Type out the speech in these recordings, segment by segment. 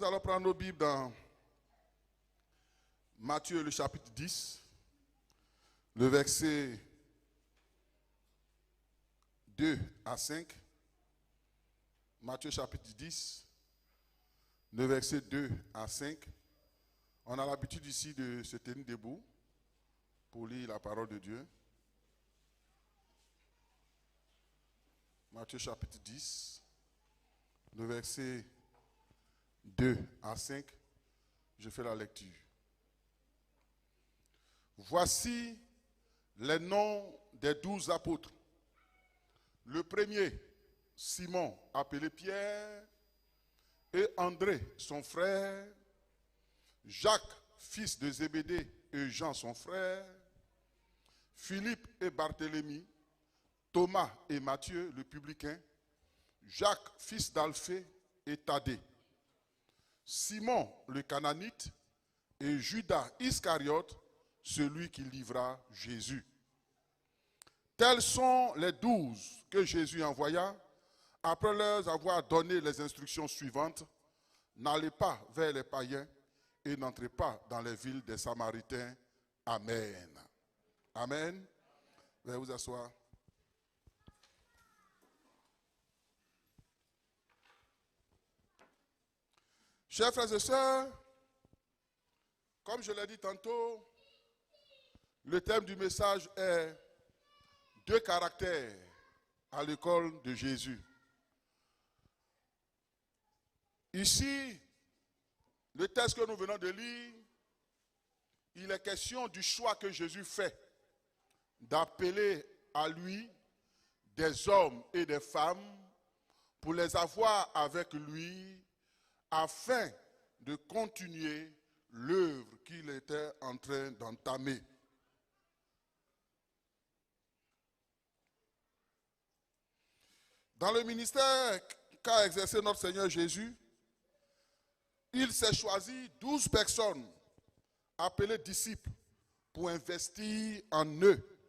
allons prendre nos Bibles dans Matthieu, le chapitre 10, le verset 2 à 5. Matthieu, chapitre 10, le verset 2 à 5. On a l'habitude ici de se tenir debout pour lire la parole de Dieu. Matthieu, chapitre 10, le verset 2 à 5. Je fais la lecture. Voici les noms des 12 apôtres. Le premier, Simon, appelé Pierre, et André, son frère, Jacques, fils de Zébédée, et Jean, son frère, Philippe et Barthélemy, Thomas et Matthieu, le publicain, Jacques, fils d'Alphée, et Thaddée, Simon, le Cananite, et Judas Iscariote, celui qui livra Jésus. Tels sont les 12 que Jésus envoya, après leur avoir donné les instructions suivantes. N'allez pas vers les païens et n'entrez pas dans les villes des Samaritains. Amen. Amen. Veuillez vous asseoir. Chers frères et sœurs, comme je l'ai dit tantôt, le thème du message est « Deux caractères à l'école de Jésus ». Ici, le texte que nous venons de lire, il est question du choix que Jésus fait d'appeler à lui des hommes et des femmes pour les avoir avec lui afin de continuer l'œuvre qu'il était en train d'entamer. Dans le ministère qu'a exercé notre Seigneur Jésus, il s'est choisi 12 personnes appelées disciples pour investir en eux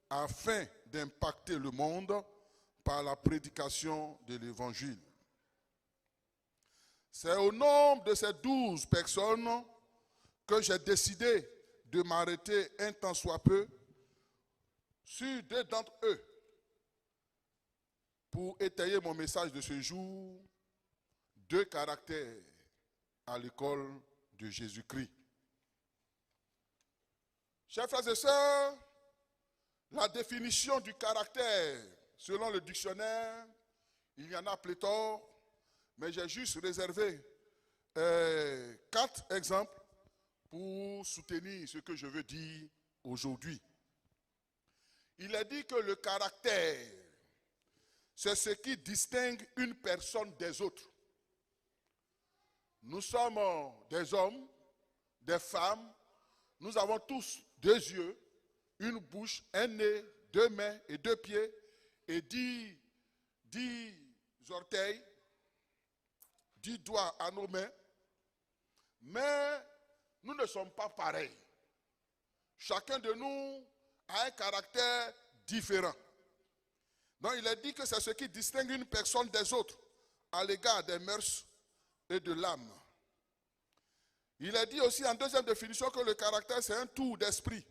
afin d'impacter le monde par la prédication de l'Évangile. C'est au nombre de ces 12 personnes que j'ai décidé de m'arrêter un temps soit peu sur 2 d'entre eux pour étayer mon message de ce jour, 2 caractères à l'école de Jésus-Christ. Chers frères et sœurs, la définition du caractère, selon le dictionnaire, il y en a pléthore, mais j'ai juste réservé 4 exemples pour soutenir ce que je veux dire aujourd'hui. Il est dit que le caractère, c'est ce qui distingue une personne des autres. Nous sommes des hommes, des femmes, nous avons tous 2 yeux, une bouche, un nez, 2 mains et 2 pieds et 10 orteils, 10 doigts à nos mains, mais nous ne sommes pas pareils. Chacun de nous a un caractère différent. Donc il est dit que c'est ce qui distingue une personne des autres à l'égard des mœurs et de l'âme. Il est dit aussi en deuxième définition que le caractère c'est un tour d'esprit,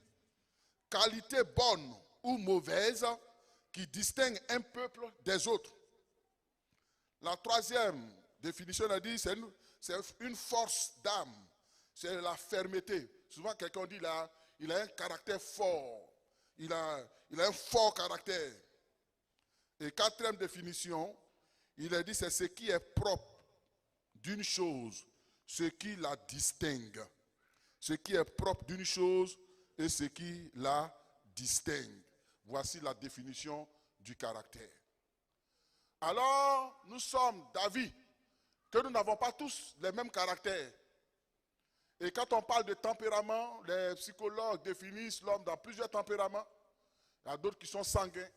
qualité bonne ou mauvaise qui distingue un peuple des autres. La troisième définition a dit c'est une force d'âme, c'est la fermeté. Souvent quelqu'un dit là, il a un caractère fort, il a un fort caractère. Et quatrième définition, il a dit c'est ce qui est propre d'une chose, ce qui la distingue. Ce qui est propre d'une chose et ce qui la distingue. Voici la définition du caractère. Alors, nous sommes d'avis que nous n'avons pas tous les mêmes caractères. Et quand on parle de tempérament, les psychologues définissent l'homme dans plusieurs tempéraments. Il y a d'autres qui sont sanguins,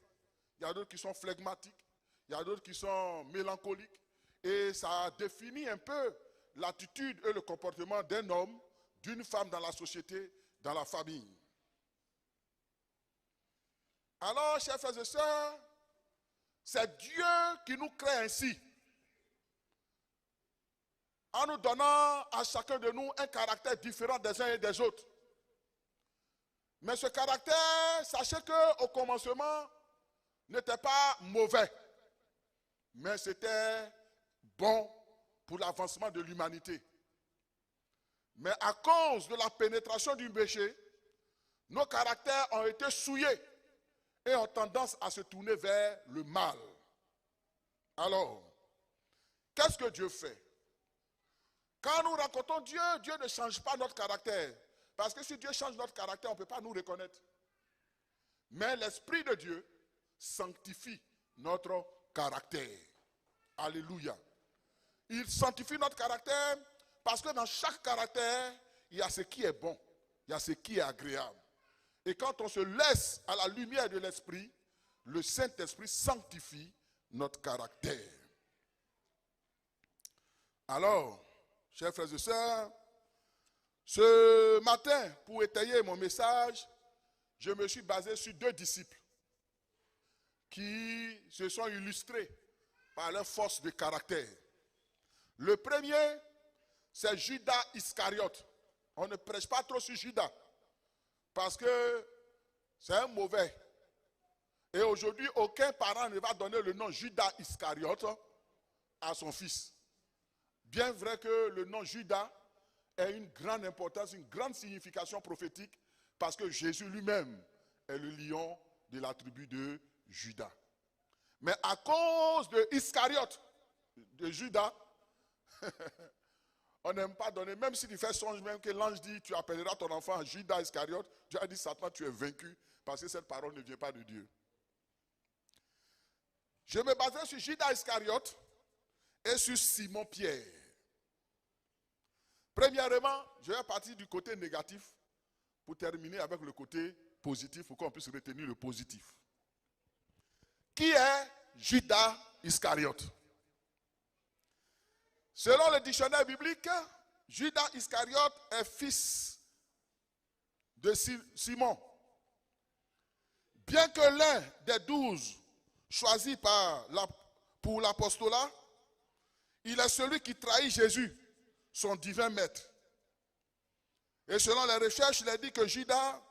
il y a d'autres qui sont flegmatiques, il y a d'autres qui sont mélancoliques. Et ça définit un peu l'attitude et le comportement d'un homme, d'une femme dans la société, dans la famille. Alors, chers frères et sœurs, c'est Dieu qui nous crée ainsi. en nous donnant à chacun de nous un caractère différent des uns et des autres. Mais ce caractère, sachez qu'au commencement, n'était pas mauvais, mais c'était bon pour l'avancement de l'humanité. Mais à cause de la pénétration du péché, nos caractères ont été souillés et ont tendance à se tourner vers le mal. Alors, qu'est-ce que Dieu fait? Quand nous rencontrons Dieu, Dieu ne change pas notre caractère. Parce que si Dieu change notre caractère, on ne peut pas nous reconnaître. Mais l'Esprit de Dieu sanctifie notre caractère. Alléluia. Il sanctifie notre caractère parce que dans chaque caractère, il y a ce qui est bon, il y a ce qui est agréable. Et quand on se laisse à la lumière de l'Esprit, le Saint-Esprit sanctifie notre caractère. Alors, chers frères et sœurs, ce matin, pour étayer mon message, je me suis basé sur 2 disciples qui se sont illustrés par leur force de caractère. Le premier, c'est Judas Iscariote. On ne prêche pas trop sur Judas parce que c'est un mauvais. Et aujourd'hui, aucun parent ne va donner le nom Judas Iscariote à son fils. Bien vrai que le nom Judas ait une grande importance, une grande signification prophétique, parce que Jésus lui-même est le lion de la tribu de Judas. Mais à cause de Iscariote, de Judas, on n'aime pas donner, même si tu fais songe, même que l'ange dit, tu appelleras ton enfant Judas Iscariote, Dieu a dit, Satan, tu es vaincu, parce que cette parole ne vient pas de Dieu. Je me basais sur Judas Iscariote et sur Simon Pierre. Premièrement, je vais partir du côté négatif pour terminer avec le côté positif, pour qu'on puisse retenir le positif. Qui est Judas Iscariote? Selon le dictionnaire biblique, Judas Iscariote est fils de Simon. Bien que l'un des 12 choisis pour l'apostolat, il est celui qui trahit Jésus, son divin maître. Et selon les recherches, il est dit que Judas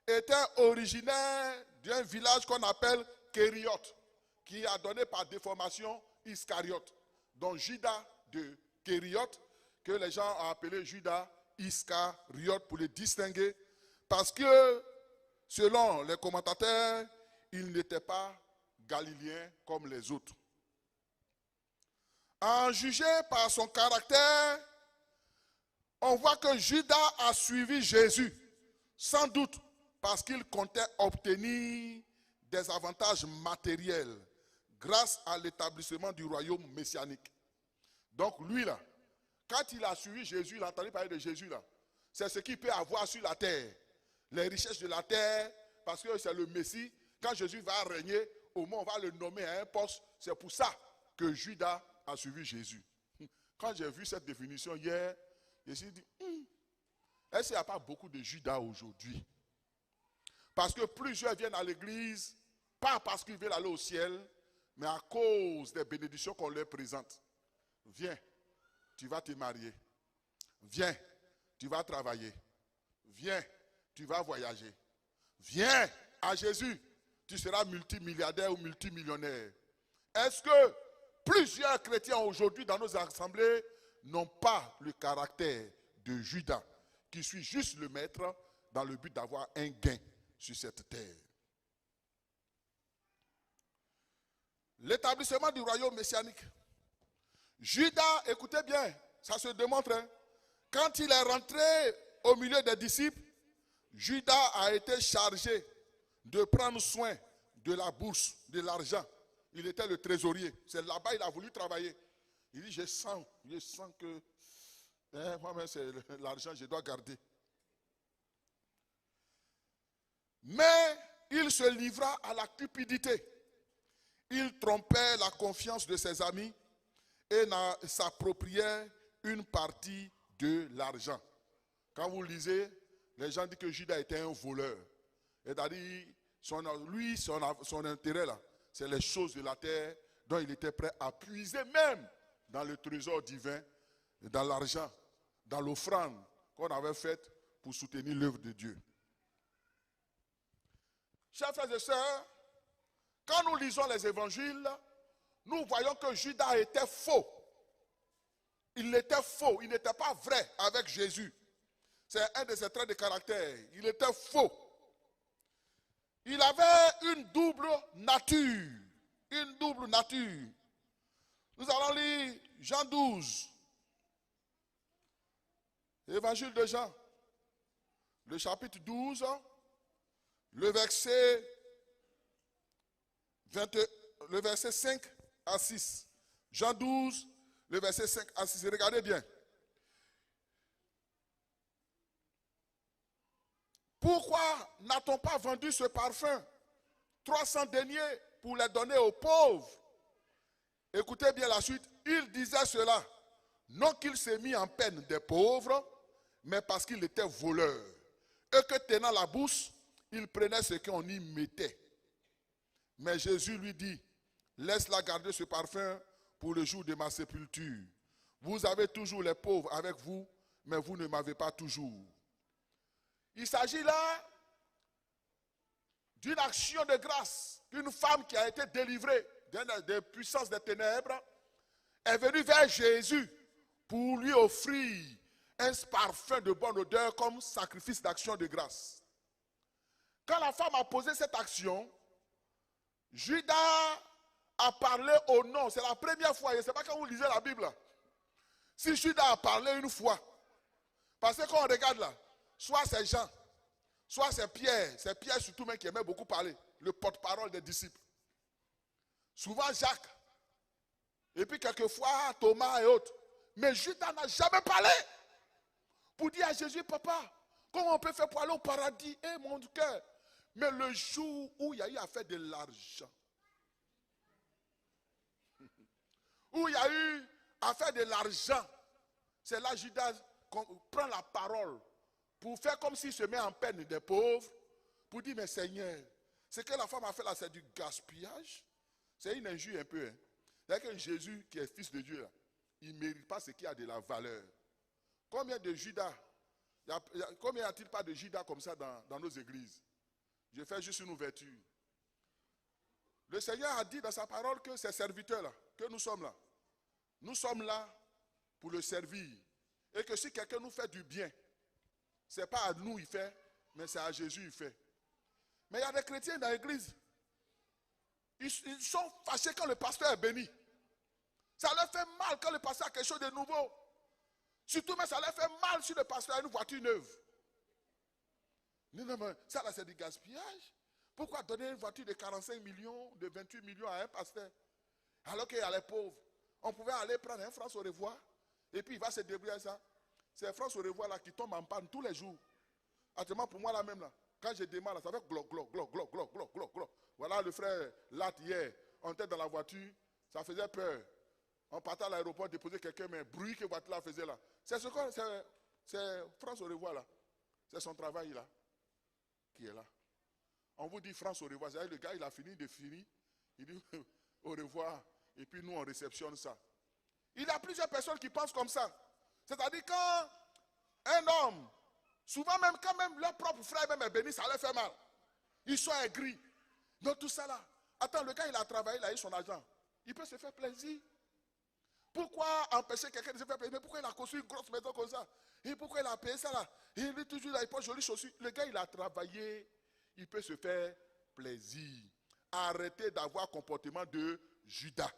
était originaire d'un village qu'on appelle Kériote, qui a donné par déformation Iscariote. Donc Judas de Kériote, que les gens ont appelé Judas Iscariote pour le distinguer, parce que selon les commentateurs, il n'était pas galiléen comme les autres. En jugé par son caractère, on voit que Judas a suivi Jésus, sans doute parce qu'il comptait obtenir des avantages matériels grâce à l'établissement du royaume messianique. Donc lui là, quand il a suivi Jésus, il a entendu parler de Jésus là, c'est ce qu'il peut avoir sur la terre, les richesses de la terre, parce que c'est le Messie. Quand Jésus va régner, au moins on va le nommer à un poste. C'est pour ça que Judas a suivi Jésus. Quand j'ai vu cette définition hier, je me suis dit, est-ce qu'il n'y a pas beaucoup de Judas aujourd'hui? Parce que plusieurs viennent à l'église, pas parce qu'ils veulent aller au ciel, mais à cause des bénédictions qu'on leur présente. Viens, tu vas te marier. Viens, tu vas travailler. Viens, tu vas voyager. Viens à Jésus, tu seras multimilliardaire ou multimillionnaire. Est-ce que plusieurs chrétiens aujourd'hui dans nos assemblées n'ont pas le caractère de Judas, qui suit juste le maître dans le but d'avoir un gain sur cette terre? L'établissement du royaume messianique. Judas, écoutez bien, ça se démontre. Quand il est rentré au milieu des disciples, Judas a été chargé de prendre soin de la bourse, de l'argent. Il était le trésorier. C'est là-bas qu'il a voulu travailler. Il dit, je sens que moi-même c'est l'argent que je dois garder. Mais il se livra à la cupidité. Il trompait la confiance de ses amis et s'appropriait une partie de l'argent. Quand vous lisez, les gens disent que Judas était un voleur. C'est-à-dire, son intérêt là, c'est les choses de la terre dont il était prêt à puiser même dans le trésor divin dans l'argent, dans l'offrande qu'on avait faite pour soutenir l'œuvre de Dieu. Chers frères et sœurs, quand nous lisons les évangiles, nous voyons que Judas était faux. Il était faux, il n'était pas vrai avec Jésus. C'est un de ses traits de caractère. Il était faux. Il avait une double nature. Une double nature. Nous allons lire Jean 12. Évangile de Jean. Le chapitre 12. Le verset 5 à 6. Jean 12, le verset 5 à 6. Regardez bien. Pourquoi n'a-t-on pas vendu ce parfum 300 deniers pour les donner aux pauvres? Écoutez bien la suite. Il disait cela, non qu'il s'est mis en peine des pauvres, mais parce qu'il était voleur. Et que tenant la bourse, il prenait ce qu'on y mettait. Mais Jésus lui dit, laisse-la garder ce parfum pour le jour de ma sépulture. Vous avez toujours les pauvres avec vous, mais vous ne m'avez pas toujours. Il s'agit là d'une action de grâce. Une femme qui a été délivrée des puissances des ténèbres est venue vers Jésus pour lui offrir un parfum de bonne odeur comme sacrifice d'action de grâce. Quand la femme a posé cette action, Judas a parlé au nom. C'est la première fois. Je ne sais pas quand vous lisez la Bible. Si Judas a parlé une fois, parce que quand on regarde là, soit c'est Jean, soit c'est Pierre surtout même qui aimait beaucoup parler, le porte-parole des disciples. Souvent Jacques, et puis quelquefois Thomas et autres. Mais Judas n'a jamais parlé pour dire à Jésus, papa, comment on peut faire pour aller au paradis? Eh mon cœur. Mais le jour où il y a eu à faire de l'argent, où il y a eu à faire de l'argent, c'est là Judas prend la parole pour faire comme s'il se met en peine des pauvres, pour dire, mais Seigneur, ce que la femme a fait là, c'est du gaspillage. C'est une injure un peu. Hein. C'est-à-dire que Jésus, qui est fils de Dieu, là, il ne mérite pas ce qui a de la valeur. Combien de Judas, combien n'y a-t-il pas de Judas comme ça dans nos églises? Je fais juste une ouverture. Le Seigneur a dit dans sa parole que ces serviteurs-là, que nous sommes là pour le servir. Et que si quelqu'un nous fait du bien, ce n'est pas à nous il fait, mais c'est à Jésus il fait. Mais il y a des chrétiens dans l'église, ils sont fâchés quand le pasteur est béni. Ça leur fait mal quand le pasteur a quelque chose de nouveau. Surtout, mais ça leur fait mal si le pasteur a une voiture neuve. Non, mais ça là c'est du gaspillage. Pourquoi donner une voiture de 45 millions, de 28 millions à un pasteur? Alors qu'il y a les pauvres. On pouvait aller prendre un France au revoir, et puis il va se débrouiller ça. C'est France au revoir là qui tombe en panne tous les jours. Actuellement pour moi là même là, quand je démarre là, ça fait gloc, gloc, gloc, gloc, gloc, gloc, gloc, gloc. Voilà le frère Lat hier, on était dans la voiture, ça faisait peur. On partait à l'aéroport déposer quelqu'un, mais bruit que la voiture là faisait là. C'est France au revoir là. C'est son travail là, qui est là. On vous dit France au revoir. C'est-à-dire le gars il a fini de finir, il dit au revoir, et puis nous on réceptionne ça. Il y a plusieurs personnes qui pensent comme ça. C'est-à-dire quand un homme, souvent même quand même leur propre frère même est béni, ça leur fait mal. Ils sont aigris. Donc tout ça là. Attends, le gars il a travaillé, il a eu son argent. Il peut se faire plaisir. Pourquoi empêcher quelqu'un de se faire plaisir? Mais pourquoi il a construit une grosse maison comme ça? Et pourquoi il a payé ça là? Et il est toujours là, il porte jolies chaussures. Le gars il a travaillé, il peut se faire plaisir. Arrêtez d'avoir un comportement de Judas.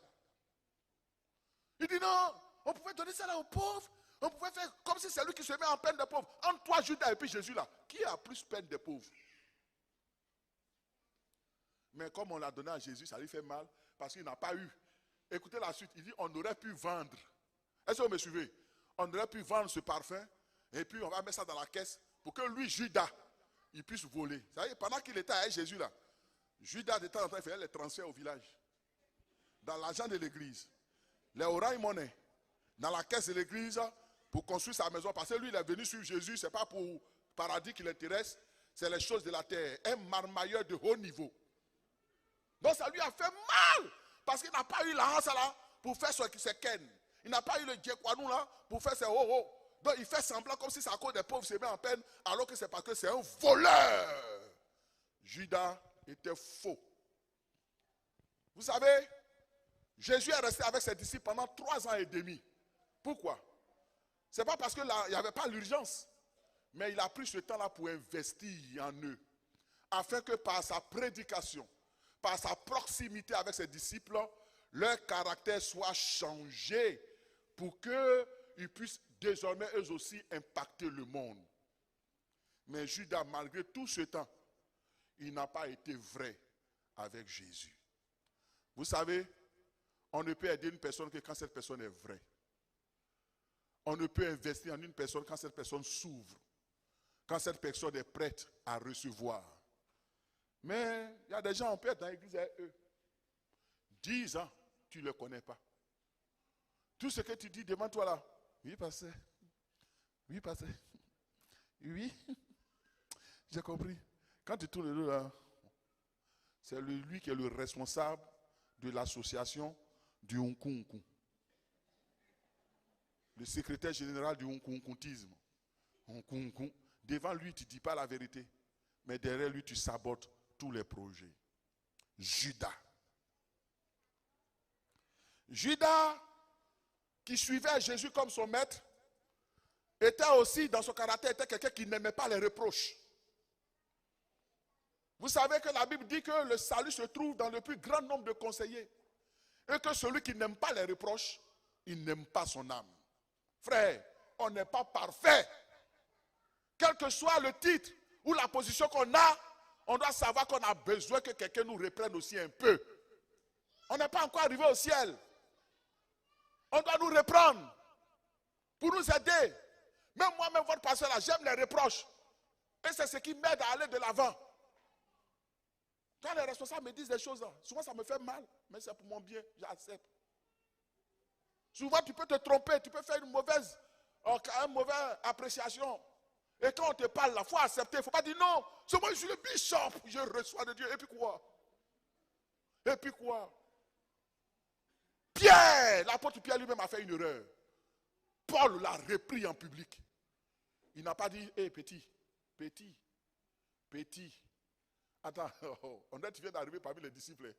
Il dit non, on pouvait donner ça là aux pauvres. On pouvait faire comme si c'est lui qui se met en peine des pauvres. Entre toi, Judas, et puis Jésus là, qui a plus peine des pauvres? Mais comme on l'a donné à Jésus, ça lui fait mal parce qu'il n'a pas eu. Écoutez la suite, il dit on aurait pu vendre. Est-ce que vous me suivez? On aurait pu vendre ce parfum et puis on va mettre ça dans la caisse pour que lui, Judas, il puisse voler. Vous savez, pendant qu'il était avec Jésus là, Judas de temps en temps il faisait les transferts au village. Dans l'argent de l'église. Les oranges monnaie. Dans la caisse de l'église pour construire sa maison. Parce que lui, il est venu suivre Jésus. Ce n'est pas pour le paradis qui l'intéresse. C'est les choses de la terre. Un marmailleur de haut niveau. Donc ça lui a fait mal. Parce qu'il n'a pas eu l'argent là pour faire ce ken. Il n'a pas eu le djekwanou là pour faire ses oh. Donc il fait semblant comme si c'est à cause des pauvres se met en peine, alors que c'est parce que c'est un voleur. Judas était faux. Vous savez, Jésus est resté avec ses disciples pendant 3 ans et demi. Pourquoi? Ce n'est pas parce qu'il n'y avait pas l'urgence, mais il a pris ce temps-là pour investir en eux, afin que par sa prédication, par sa proximité avec ses disciples, leur caractère soit changé pour qu'ils puissent désormais eux aussi impacter le monde. Mais Judas, malgré tout ce temps, il n'a pas été vrai avec Jésus. Vous savez, on ne peut aider une personne que quand cette personne est vraie. On ne peut investir en une personne quand cette personne s'ouvre, quand cette personne est prête à recevoir. Mais il y a des gens, on peut être dans l'église avec eux. 10 ans, tu ne le connais pas. Tout ce que tu dis, demande-toi là. Oui, pasteur. Oui, pasteur. Oui, j'ai compris. Quand tu tournes le dos là, c'est lui qui est le responsable de l'association du Hunkunku. Le secrétaire général du Hunkunkuntisme. Devant lui, tu ne dis pas la vérité. Mais derrière lui, tu sabotes tous les projets. Judas. Judas, qui suivait Jésus comme son maître, était aussi, dans son caractère, était quelqu'un qui n'aimait pas les reproches. Vous savez que la Bible dit que le salut se trouve dans le plus grand nombre de conseillers. Et que celui qui n'aime pas les reproches, il n'aime pas son âme. Frère, on n'est pas parfait. Quel que soit le titre ou la position qu'on a, on doit savoir qu'on a besoin que quelqu'un nous reprenne aussi un peu. On n'est pas encore arrivé au ciel. On doit nous reprendre pour nous aider. Même moi-même, votre pasteur là, j'aime les reproches. Et c'est ce qui m'aide à aller de l'avant. Quand les responsables me disent des choses, souvent ça me fait mal, mais c'est pour mon bien, j'accepte. Souvent tu peux te tromper, tu peux faire une mauvaise appréciation. Et quand on te parle, il faut accepter, il ne faut pas dire non, c'est moi je suis le bishop, je reçois de Dieu. Et puis quoi? Et puis quoi? Pierre, l'apôtre Pierre lui-même a fait une erreur. Paul l'a repris en public. Il n'a pas dit, hé petit. Attends, on dirait que tu viens d'arriver parmi les disciples.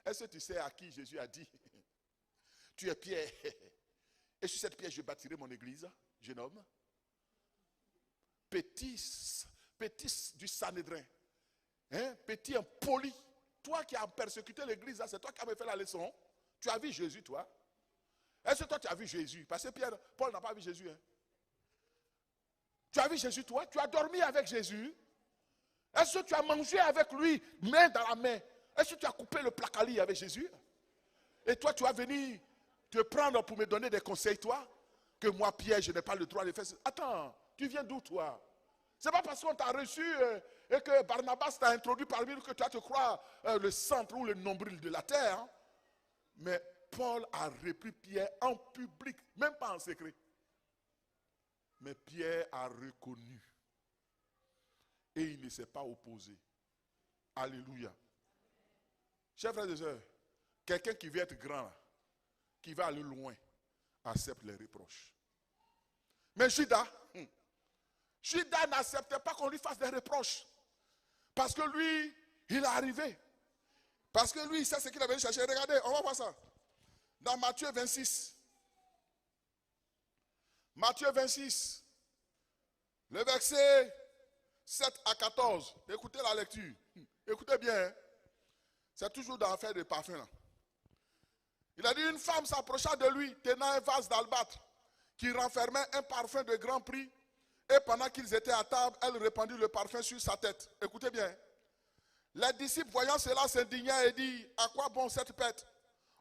Est-ce que tu sais à qui Jésus a dit? Tu es Pierre. Et sur cette pierre, je bâtirai mon église, jeune homme. Petit du Sanhédrin. Petit impoli. Toi qui as persécuté l'église, c'est toi qui as fait la leçon. Tu as vu Jésus, toi? Est-ce que toi tu as vu Jésus? Parce que Paul n'a pas vu Jésus. Tu as vu Jésus, toi? Tu as dormi avec Jésus? Est-ce que tu as mangé avec lui, main dans la main? Est-ce que tu as coupé le placali avec Jésus? Et toi, tu vas venir te prendre pour me donner des conseils, toi? Que moi, Pierre, je n'ai pas le droit de faire ça. Attends, tu viens d'où, toi? C'est pas parce qu'on t'a reçu et que Barnabas t'a introduit parmi nous que tu vas te croire le centre ou le nombril de la terre. Hein? Mais Paul a repris Pierre en public, même pas en secret. Mais Pierre a reconnu. Et il ne s'est pas opposé. Alléluia. Chers frères et sœurs, quelqu'un qui veut être grand, qui va aller loin, accepte les reproches. Mais Judas n'acceptait pas qu'on lui fasse des reproches. Parce que lui, il est arrivé. Parce que lui, il sait ce qu'il est venu chercher. Regardez, on va voir ça. Dans Matthieu 26. Matthieu 26. Le verset 7 à 14. Écoutez la lecture. Écoutez bien. Hein? C'est toujours dans l'affaire de parfum. Là. Il a dit, une femme s'approcha de lui, tenant un vase d'albâtre qui renfermait un parfum de grand prix. Et pendant qu'ils étaient à table, elle répandit le parfum sur sa tête. Écoutez bien. Les disciples, voyant cela, s'indignaient et dirent, à quoi bon cette pète?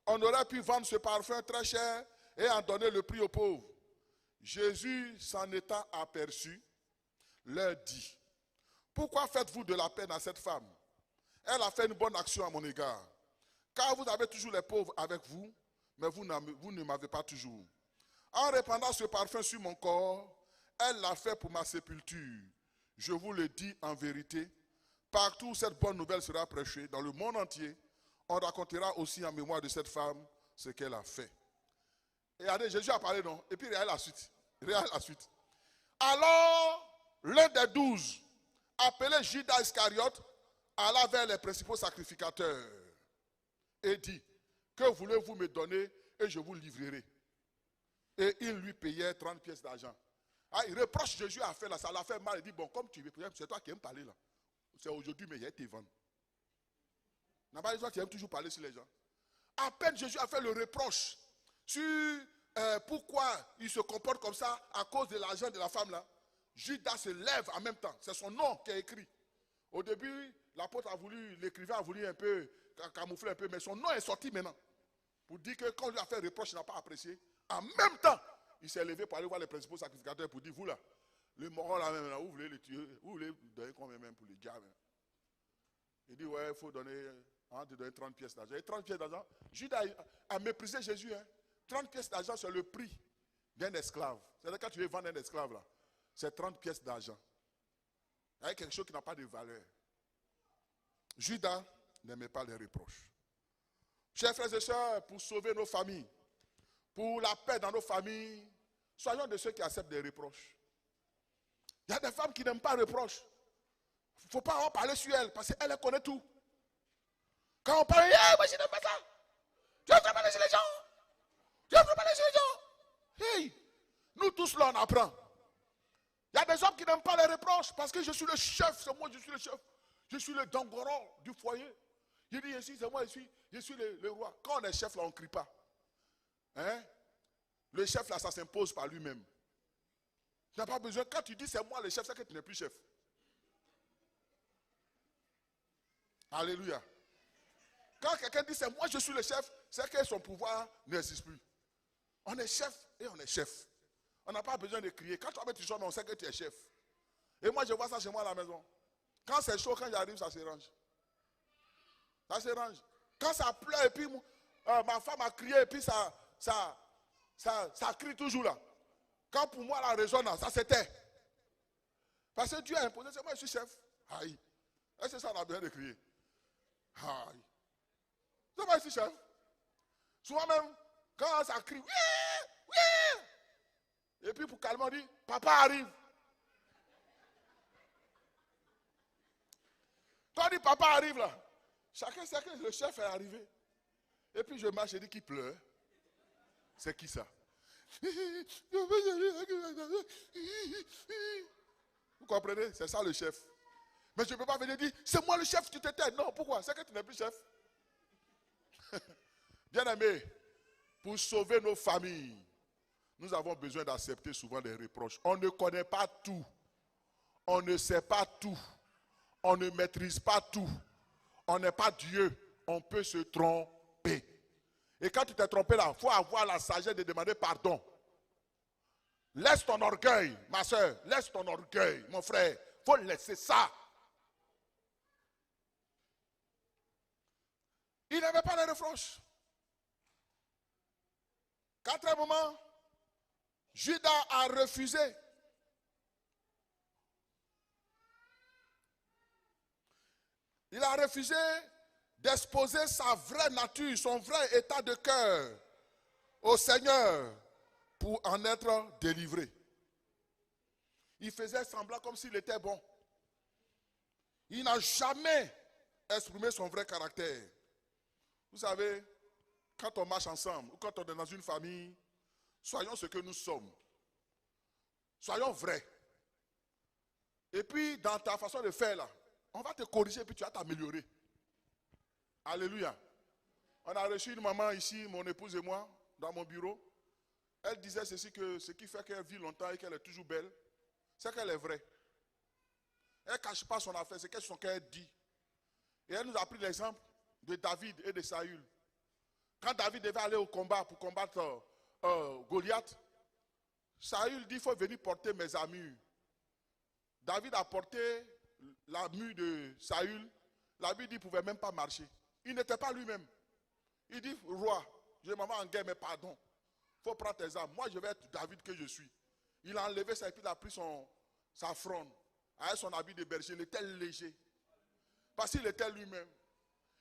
On aurait pu vendre ce parfum très cher et en donner le prix aux pauvres. Jésus, s'en étant aperçu, leur dit, pourquoi faites-vous de la peine à cette femme? Elle a fait une bonne action à mon égard. Car vous avez toujours les pauvres avec vous, mais vous ne m'avez pas toujours. En répandant ce parfum sur mon corps, elle l'a fait pour ma sépulture. Je vous le dis en vérité, partout où cette bonne nouvelle sera prêchée, dans le monde entier, on racontera aussi en mémoire de cette femme ce qu'elle a fait. Et regardez, Jésus a parlé, non? Et puis regardez la suite. Regardez la suite. Alors, l'un des 12, appelé Judas Iscariote, alla vers les principaux sacrificateurs et dit, que voulez-vous me donner et je vous livrerai. Et il lui payait 30 pièces d'argent. Ah, il reproche Jésus à faire là, ça l'a fait mal. Il dit, bon, comme tu veux, c'est toi qui aimes parler là. C'est aujourd'hui, mais il y a été vendu. N'a pas dit, toi, tu aimes toujours parler sur les gens. À peine Jésus a fait le reproche sur pourquoi il se comporte comme ça à cause de l'argent de la femme là. Judas se lève en même temps. C'est son nom qui est écrit. Au début, l'apôtre a voulu, l'écrivain a voulu un peu camoufler un peu, mais son nom est sorti maintenant. Pour dire que quand il lui a fait reproche, il n'a pas apprécié. En même temps, il s'est levé pour aller voir les principaux sacrificateurs pour dire, vous là, le moron là même, là, vous voulez le tuer, vous voulez donner combien même pour le diable? Il dit, ouais, il faut donner, de donner 30 pièces d'argent. Et 30 pièces d'argent, Judas a méprisé Jésus. Hein. 30 pièces d'argent, c'est le prix d'un esclave. C'est-à-dire quand tu veux vendre un esclave là, c'est 30 pièces d'argent. Il y a quelque chose qui n'a pas de valeur. Judas n'aimait pas les reproches. Chers frères et sœurs, pour sauver nos familles, pour la paix dans nos familles, soyons de ceux qui acceptent des reproches. Il y a des femmes qui n'aiment pas les reproches. Il ne faut pas en parler sur elles, parce qu'elle connaît tout. Quand on parle, moi je n'aime pas ça. Tu vas parler sur les gens. Tu vas parler sur les gens. Hey, nous tous là on apprend. Il y a des hommes qui n'aiment pas les reproches, parce que je suis le chef, c'est moi je suis le chef. Je suis le dangoron du foyer. Je dis ici, c'est moi, je suis le roi. Quand on est chef là, on ne crie pas. Hein? Le chef là, ça s'impose par lui-même. Tu n'as pas besoin, quand tu dis c'est moi le chef, c'est que tu n'es plus chef. Alléluia. Quand quelqu'un dit c'est moi je suis le chef, c'est que son pouvoir n'existe plus. On est chef et on est chef. On n'a pas besoin de crier. Quand toi tu sors, on sait que tu es chef. Et moi je vois ça chez moi à la maison. Quand c'est chaud, quand j'arrive, ça s'arrange. Ça s'arrange. Quand ça pleut et puis ma femme a crié et puis ça crie toujours là. Quand pour moi la résonne, ça s'éteint. Parce que Dieu a imposé, c'est moi je suis chef. Aïe. Est-ce que ça on a besoin de crier? Aïe. C'est moi je suis chef. Souvent même, quand ça crie, oui, oui. Et puis pour calmer, on dit, papa arrive. Quand on dit papa arrive là, chacun sait que le chef est arrivé. Et puis je marche et dis qui pleure. C'est qui ça? Vous comprenez? C'est ça le chef. Mais je ne peux pas venir dire, c'est moi le chef, tu t'étais. Non, pourquoi? C'est que tu n'es plus chef. Bien-aimés, pour sauver nos familles, nous avons besoin d'accepter souvent des reproches. On ne connaît pas tout. On ne sait pas tout. On ne maîtrise pas tout. On n'est pas Dieu. On peut se tromper. Et quand tu t'es trompé là, il faut avoir la sagesse de demander pardon. Laisse ton orgueil, ma soeur. Laisse ton orgueil, mon frère. Il faut laisser ça. Il n'avait pas de reproches. Quatrième moment, Judas a refusé. Il a refusé d'exposer sa vraie nature, son vrai état de cœur au Seigneur pour en être délivré. Il faisait semblant comme s'il était bon. Il n'a jamais exprimé son vrai caractère. Vous savez, quand on marche ensemble ou quand on est dans une famille, soyons ce que nous sommes. Soyons vrais. Et puis, dans ta façon de faire là, on va te corriger et puis tu vas t'améliorer. Alléluia. On a reçu une maman ici, mon épouse et moi, dans mon bureau. Elle disait ceci, que ce qui fait qu'elle vit longtemps et qu'elle est toujours belle, c'est qu'elle est vraie. Elle ne cache pas son affaire, c'est ce qu'elle dit. Et elle nous a pris l'exemple de David et de Saül. Quand David devait aller au combat pour combattre Goliath, Saül dit, il faut venir porter mes armures. David a porté la mue de Saül. La Bible dit qu'il ne pouvait même pas marcher. Il n'était pas lui-même. Il dit, roi, je m'en vais en guerre, mais pardon. Il faut prendre tes armes. Moi, je vais être David que je suis. Il a enlevé ça et puis il a pris sa fronde. Avec son habit de berger, il était léger. Parce qu'il était lui-même.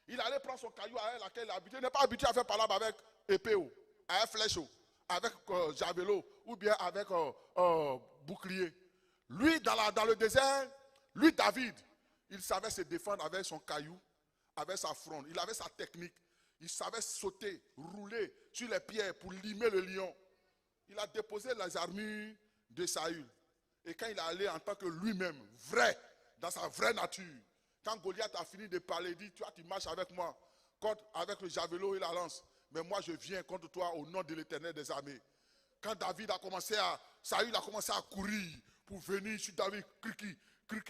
Il allait prendre son caillou à laquelle il est habitué. Il n'est pas habitué à faire parler avec épée, avec flèche. avec javelot ou bien avec bouclier. Lui, dans le désert, lui, David, il savait se défendre avec son caillou, avec sa fronde. Il avait sa technique. Il savait sauter, rouler sur les pierres pour limer le lion. Il a déposé les armures de Saül. Et quand il est allé en tant que lui-même, vrai, dans sa vraie nature, quand Goliath a fini de parler, il dit, tu marches avec moi, avec le javelot et la lance. Mais moi, je viens contre toi au nom de l'Éternel des armées. Quand Saül a commencé à courir pour venir sur David,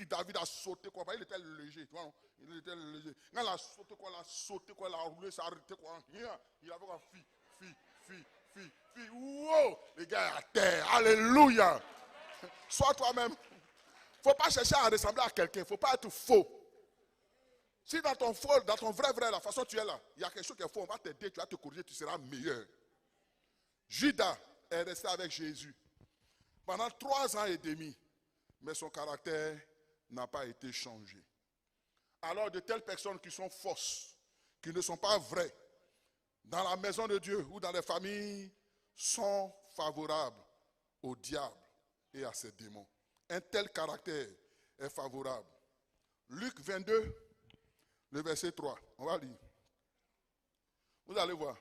David a sauté quoi. Il était léger, tu vois. Il était léger. Quand il a sauté quoi, il a roulé, ça a arrêté quoi. Il avait quoi, fille. Wow, les gars à terre. Alléluia. Sois toi-même. Il ne faut pas chercher à ressembler à quelqu'un. Il ne faut pas être faux. Si dans ton vrai, la façon dont tu es là, il y a quelque chose qui est faux, on va t'aider, tu vas te corriger, tu seras meilleur. Judas est resté avec Jésus pendant 3 ans et demi, mais son caractère n'a pas été changé. Alors de telles personnes qui sont fausses, qui ne sont pas vraies, dans la maison de Dieu ou dans les familles, sont favorables au diable et à ses démons. Un tel caractère est favorable. Luc 22, le verset 3. On va lire. Vous allez voir.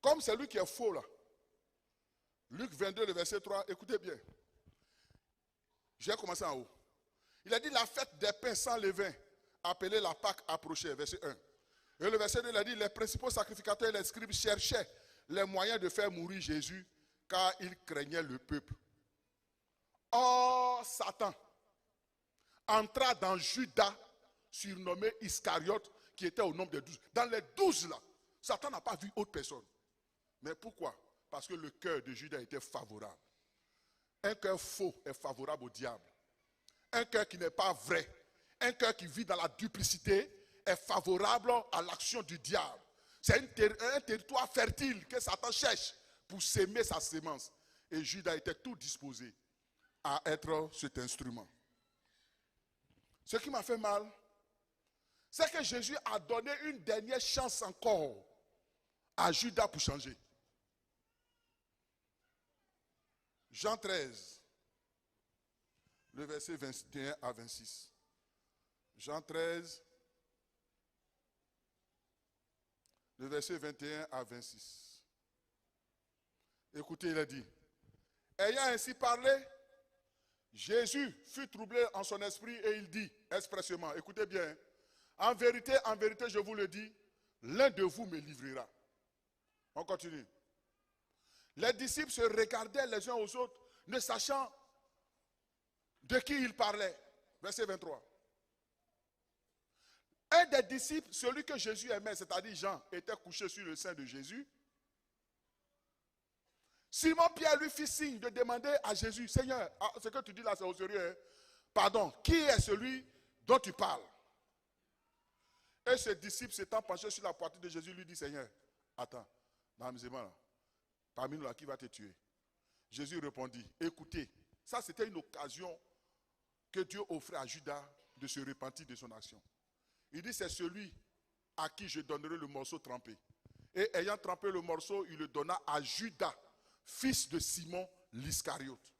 Comme c'est lui qui est faux là. Luc 22, le verset 3. Écoutez bien. J'ai commencé en haut. Il a dit la fête des pains sans levain, appelée la Pâque, approchait. Verset 1. Et le verset 2, il a dit les principaux sacrificateurs et les scribes cherchaient les moyens de faire mourir Jésus, car ils craignaient le peuple. Or, Satan entra dans Judas, surnommé Iscariote, qui était au nombre de 12. Dans les 12 là, Satan n'a pas vu autre personne. Mais pourquoi? Parce que le cœur de Judas était favorable. Un cœur faux est favorable au diable. Un cœur qui n'est pas vrai, un cœur qui vit dans la duplicité est favorable à l'action du diable. C'est un territoire fertile que Satan cherche pour s'aimer sa sémence. Et Judas était tout disposé à être cet instrument. Ce qui m'a fait mal, c'est que Jésus a donné une dernière chance encore à Judas pour changer. Jean 13, le verset 21 à 26. Jean 13, le verset 21 à 26. Écoutez, il a dit, ayant ainsi parlé, Jésus fut troublé en son esprit et il dit expressément, écoutez bien, en vérité, je vous le dis, l'un de vous me livrera. On continue. Les disciples se regardaient les uns aux autres, ne sachant de qui ils parlaient. Verset 23. Un des disciples, celui que Jésus aimait, c'est-à-dire Jean, était couché sur le sein de Jésus. Simon-Pierre lui fit signe de demander à Jésus, Seigneur, ce que tu dis là c'est au sérieux, hein? Pardon, qui est celui dont tu parles? Et ce disciple s'étant penché sur la poitrine de Jésus lui dit, Seigneur, attends, là, parmi nous là, qui va te tuer? Jésus répondit, écoutez, ça c'était une occasion que Dieu offrait à Judas de se repentir de son action. Il dit, c'est celui à qui je donnerai le morceau trempé. Et ayant trempé le morceau, il le donna à Judas, fils de Simon l'Iscariote.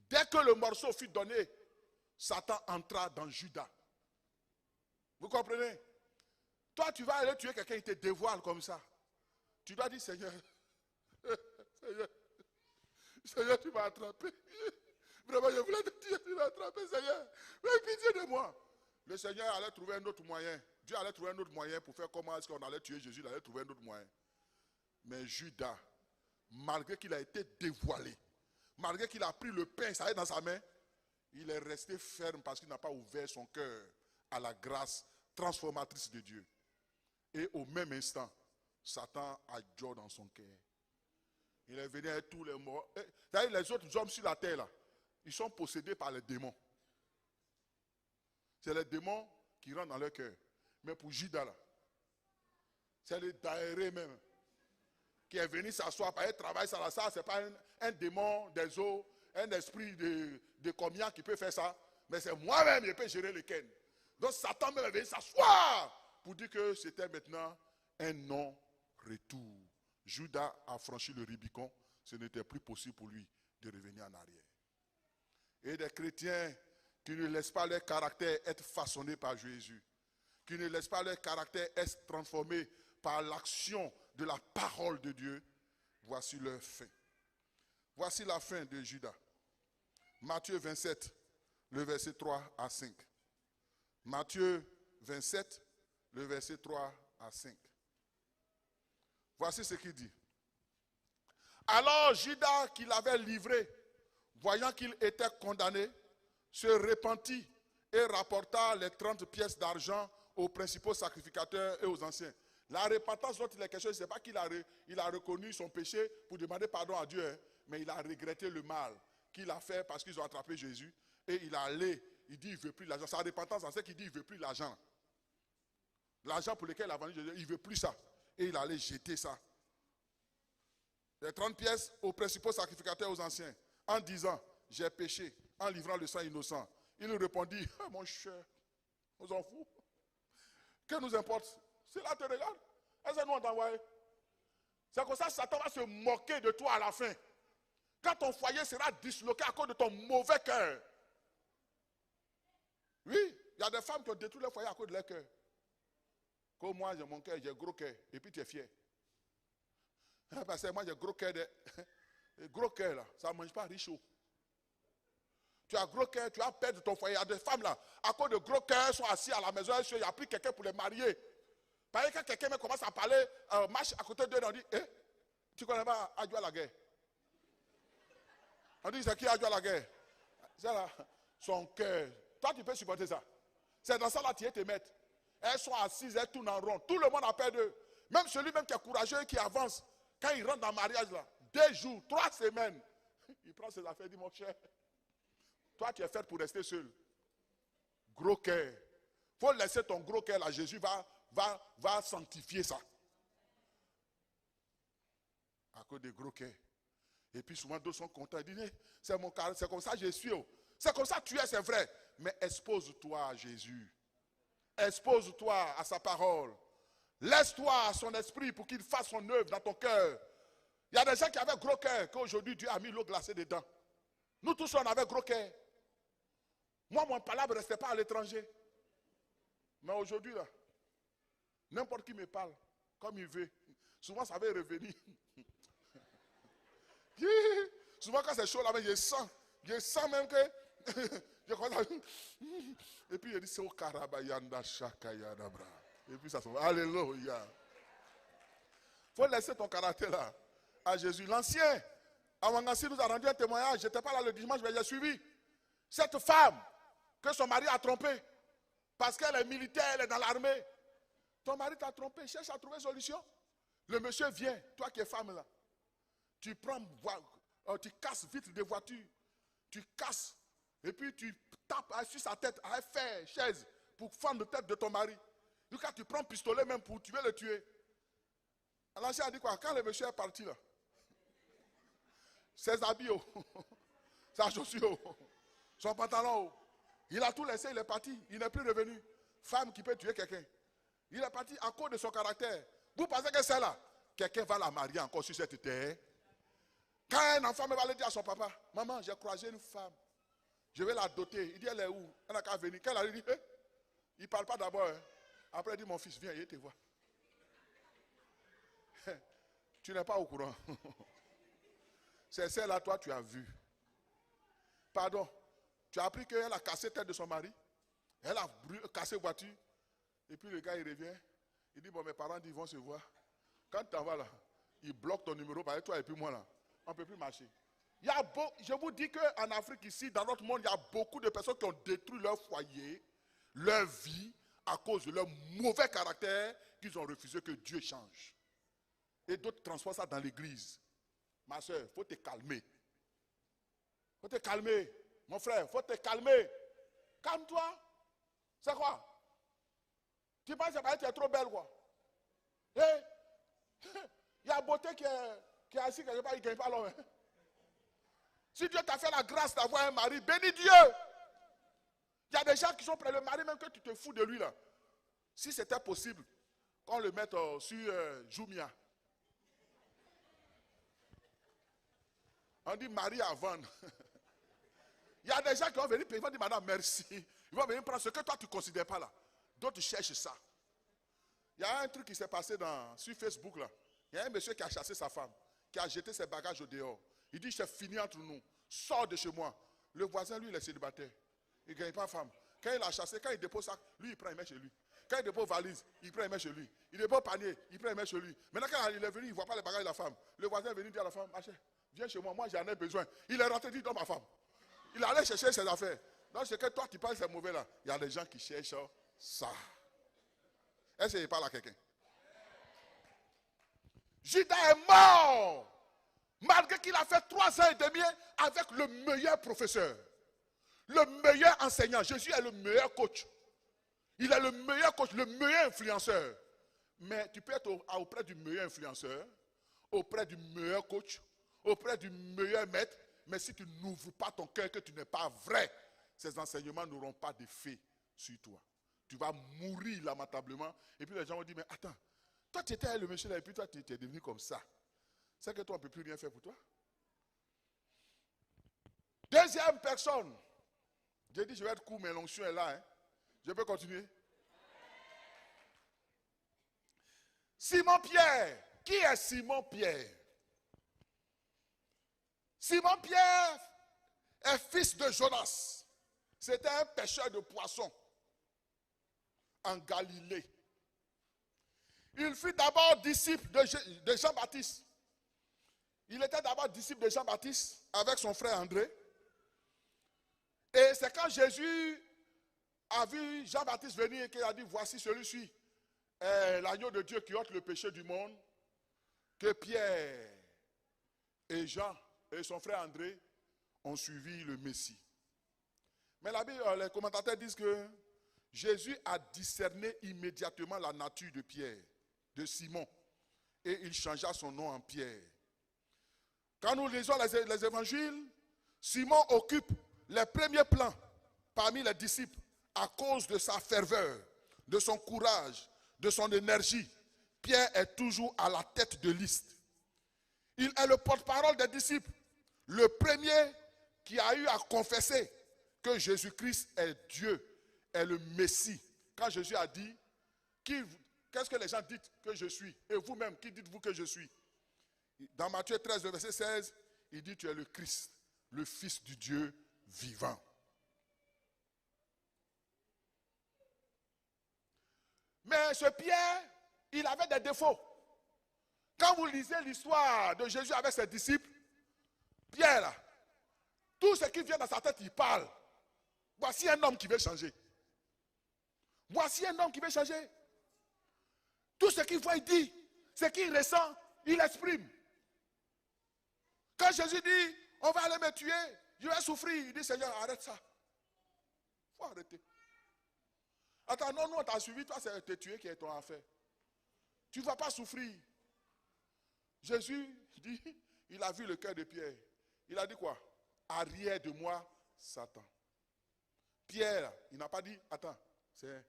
Dès que le morceau fut donné, Satan entra dans Judas. Vous comprenez? Toi, tu vas aller tuer quelqu'un, il te dévoile comme ça. Tu dois dire, Seigneur, Seigneur, tu m'as attrapé. Vraiment, je voulais te tuer, tu m'as attrapé, Seigneur. Mais pitié de moi. Le Seigneur allait trouver un autre moyen. Dieu allait trouver un autre moyen pour faire comment est-ce qu'on allait tuer Jésus. Il allait trouver un autre moyen. Mais Judas, malgré qu'il a été dévoilé, malgré qu'il a pris le pain, ça est dans sa main, il est resté ferme parce qu'il n'a pas ouvert son cœur à la grâce transformatrice de Dieu. Et au même instant, Satan a Dieu dans son cœur. Il est venu avec tous les morts. Les autres hommes sur la terre, là, ils sont possédés par les démons. C'est les démons qui rentrent dans leur cœur. Mais pour Judas, là, c'est le daéré même qui est venu s'asseoir, par travailler ça, ça c'est pas un démon des eaux, un esprit de combien qui peut faire ça, mais c'est moi-même qui peux gérer le ken. Donc Satan même est venu s'asseoir pour dire que c'était maintenant un non-retour. Judas a franchi le Rubicon. Ce n'était plus possible pour lui de revenir en arrière. Et des chrétiens qui ne laissent pas leur caractère être façonné par Jésus, qui ne laissent pas leur caractère être transformé par l'action de la parole de Dieu, voici leur fin. Voici la fin de Judas. Matthieu 27, le verset 3 à 5. Matthieu 27, le verset 3 à 5. Voici ce qu'il dit. Alors Judas, qui l'avait livré, voyant qu'il était condamné, se repentit et rapporta les 30 pièces d'argent aux principaux sacrificateurs et aux anciens. La repentance dont il est question, ce n'est pas qu'il a reconnu son péché pour demander pardon à Dieu, hein, mais il a regretté le mal qu'il a fait parce qu'ils ont attrapé Jésus. Et il est allé, il dit il ne veut plus l'argent. Sa repentance, c'est qu'il dit il ne veut plus l'argent. L'argent pour lequel il a vendu Jésus, il ne veut plus ça. Et il allait jeter ça. Les 30 pièces aux principaux sacrificateurs, aux anciens, en disant, j'ai péché, en livrant le sang innocent. Il répondit, ah, mon cher, on s'en fout. Que nous importe? C'est là te regarde. Est-ce que nous on t'a envoyé? C'est comme ça Satan va se moquer de toi à la fin. Quand ton foyer sera disloqué à cause de ton mauvais cœur. Oui, il y a des femmes qui ont détruit leur foyer à cause de leur cœur. Comme moi, j'ai mon cœur, j'ai gros cœur, et puis tu es fier. Parce que moi, j'ai gros cœur. Gros cœur, là, ça ne mange pas riche. Tu as gros cœur, tu as perdu ton foyer. Il y a des femmes, là, à cause de gros cœur, sont assis à la maison, il n'y a plus quelqu'un pour les marier. Par exemple, quand quelqu'un commence à parler, marche à côté d'eux, on dit, tu ne connais pas Adjoa la guerre? On dit, c'est qui Adjoa la guerre? C'est là, son cœur. Toi, tu peux supporter ça. C'est dans ça, là, tu es te mettre. Elles sont assises, elles tournent en rond. Tout le monde a peur d'eux. Même celui-même qui est courageux et qui avance, quand il rentre dans le mariage, là, 2 jours, 3 semaines, il prend ses affaires et dit, mon cher, toi, tu es fait pour rester seul. Gros cœur. Il faut laisser ton gros cœur là. Jésus va sanctifier ça. À cause des gros cœurs. Et puis souvent, d'autres sont contents. Ils disent, c'est mon caractère, c'est comme ça que je suis. C'est comme ça que tu es, c'est vrai. Mais expose-toi à Jésus. Expose-toi à sa parole. Laisse-toi à son esprit pour qu'il fasse son œuvre dans ton cœur. Il y a des gens qui avaient gros cœur, qu'aujourd'hui Dieu a mis l'eau glacée dedans. Nous tous, on avait gros cœur. Moi, mon palabre ne restait pas à l'étranger. Mais aujourd'hui, là, n'importe qui me parle, comme il veut. Souvent, ça va revenir. Souvent, quand c'est chaud, là, je sens même que... je commence à... Et puis, il dit, c'est au Karabayanda Shakayadabra. Et puis, ça se va. Alléluia. Il faut laisser ton caractère là à Jésus. L'ancien, Awangassi nous a rendu un témoignage. Je n'étais pas là le dimanche, mais j'ai suivi. Cette femme que son mari a trompée, parce qu'elle est militaire, elle est dans l'armée. Ton mari t'a trompé, cherche à trouver une solution. Le monsieur vient, toi qui es femme là. Tu prends, tu casses vitre de voiture. Tu casses. Et puis tu tapes sur sa tête, à fer, chaise, pour fendre la tête de ton mari. Du coup, tu prends pistolet même pour tuer le tuer. L'ancien a dit quoi? Quand le monsieur est parti là, ses habits, sa chaussure, son pantalon, il a tout laissé, il est parti. Il n'est plus revenu. Femme qui peut tuer quelqu'un. Il est parti à cause de son caractère. Vous pensez que c'est là? Quelqu'un va la marier encore sur cette terre. Quand un enfant va le dire à son papa, maman, j'ai croisé une femme. Je vais la doter. Il dit, elle est où? Elle n'a qu'à venir. Quand elle dit, il ne parle pas d'abord. Hein. Après, il dit, mon fils, viens, il te voit. Tu n'es pas au courant. C'est celle-là, toi, tu as vu. Pardon. Tu as appris qu'elle a cassé la tête de son mari. Elle a cassé la voiture. Et puis le gars, il revient. Il dit, bon, mes parents ils vont se voir. Quand tu t'en vas là, ils bloquent ton numéro. Par toi et puis moi là, on ne peut plus marcher. Je vous dis qu'en Afrique, ici, dans notre monde, il y a beaucoup de personnes qui ont détruit leur foyer, leur vie, à cause de leur mauvais caractère, qu'ils ont refusé que Dieu change. Et d'autres transforment ça dans l'église. Ma soeur, il faut te calmer. Il faut te calmer. Mon frère, il faut te calmer. Calme-toi. C'est quoi? Tu penses que tu es trop belle, quoi? Il y a beauté qui est assis quelque part, il ne gagne pas l'homme. Si Dieu t'a fait la grâce d'avoir un mari, bénis Dieu. Il y a des gens qui sont près le mari, même que tu te fous de lui là. Si c'était possible, qu'on le mette sur Jumia. On dit Marie à vendre. Il y a des gens qui vont venir payer, ils vont dire madame, merci. Ils vont venir prendre ce que toi tu ne considères pas là. D'autres cherchent ça. Il y a un truc qui s'est passé sur Facebook là. Il y a un monsieur qui a chassé sa femme, qui a jeté ses bagages au dehors. Il dit, c'est fini entre nous. Sors de chez moi. Le voisin, lui, il est célibataire. Il ne gagne pas femme. Quand il a chassé, quand il dépose ça, lui, il prend, il met chez lui. Quand il dépose valise, il prend, il met chez lui. Il dépose panier, il prend, il met chez lui. Maintenant, quand il est venu, il ne voit pas les bagages de la femme. Le voisin est venu dire à la femme, ma chère, viens chez moi, moi j'en ai besoin. Il est rentré, dit, donne ma femme. Il allait chercher ses affaires. Donc, c'est que toi, tu parles, c'est mauvais là. Il y a des gens qui cherchent ça. Est-ce qu'il parle à quelqu'un? Judas est mort. Malgré qu'il a fait 3 ans et demi avec le meilleur professeur. Le meilleur enseignant. Jésus est le meilleur coach. Il est le meilleur coach, le meilleur influenceur. Mais tu peux être auprès du meilleur influenceur, auprès du meilleur coach, auprès du meilleur maître. Mais si tu n'ouvres pas ton cœur, que tu n'es pas vrai, ces enseignements n'auront pas d'effet sur toi. Tu vas mourir lamentablement. Et puis les gens vont dire, mais attends, toi tu étais le monsieur là et puis toi tu es devenu comme ça. C'est que toi on ne peut plus rien faire pour toi. Deuxième personne. J'ai dit je vais être court mais l'onction est là. Hein. Je peux continuer? Simon Pierre. Qui est Simon Pierre? Simon Pierre est fils de Jonas. C'était un pêcheur de poissons en Galilée. Il fut d'abord disciple de Jean-Baptiste. Il était d'abord disciple de Jean-Baptiste avec son frère André. Et c'est quand Jésus a vu Jean-Baptiste venir et qu'il a dit, voici celui-ci, l'agneau de Dieu qui ôte le péché du monde, que Pierre et Jean et son frère André ont suivi le Messie. Mais la Bible, les commentateurs disent que Jésus a discerné immédiatement la nature de Pierre, de Simon, et il changea son nom en Pierre. Quand nous lisons les évangiles, Simon occupe les premiers plans parmi les disciples à cause de sa ferveur, de son courage, de son énergie. Pierre est toujours à la tête de liste. Il est le porte-parole des disciples, le premier qui a eu à confesser que Jésus-Christ est Dieu, est le Messie. Quand Jésus a dit, qu'est-ce que les gens disent que je suis? Et vous-même, qui dites-vous que je suis? Dans Matthieu 13, verset 16, il dit, tu es le Christ, le Fils du Dieu vivant. Mais ce Pierre, il avait des défauts. Quand vous lisez l'histoire de Jésus avec ses disciples, Pierre, là, tout ce qui vient dans sa tête, il parle. Voici un homme qui veut changer. Voici un homme qui veut changer. Tout ce qu'il voit, il dit. Ce qu'il ressent, il exprime. Quand Jésus dit, on va aller me tuer, je vais souffrir, il dit, Seigneur, arrête ça. Il faut arrêter. Attends, non, on t'a suivi, toi, c'est te tuer qui est ton affaire. Tu ne vas pas souffrir. Jésus dit, il a vu le cœur de Pierre. Il a dit quoi? Arrière de moi, Satan. Pierre, il n'a pas dit, attends, c'est...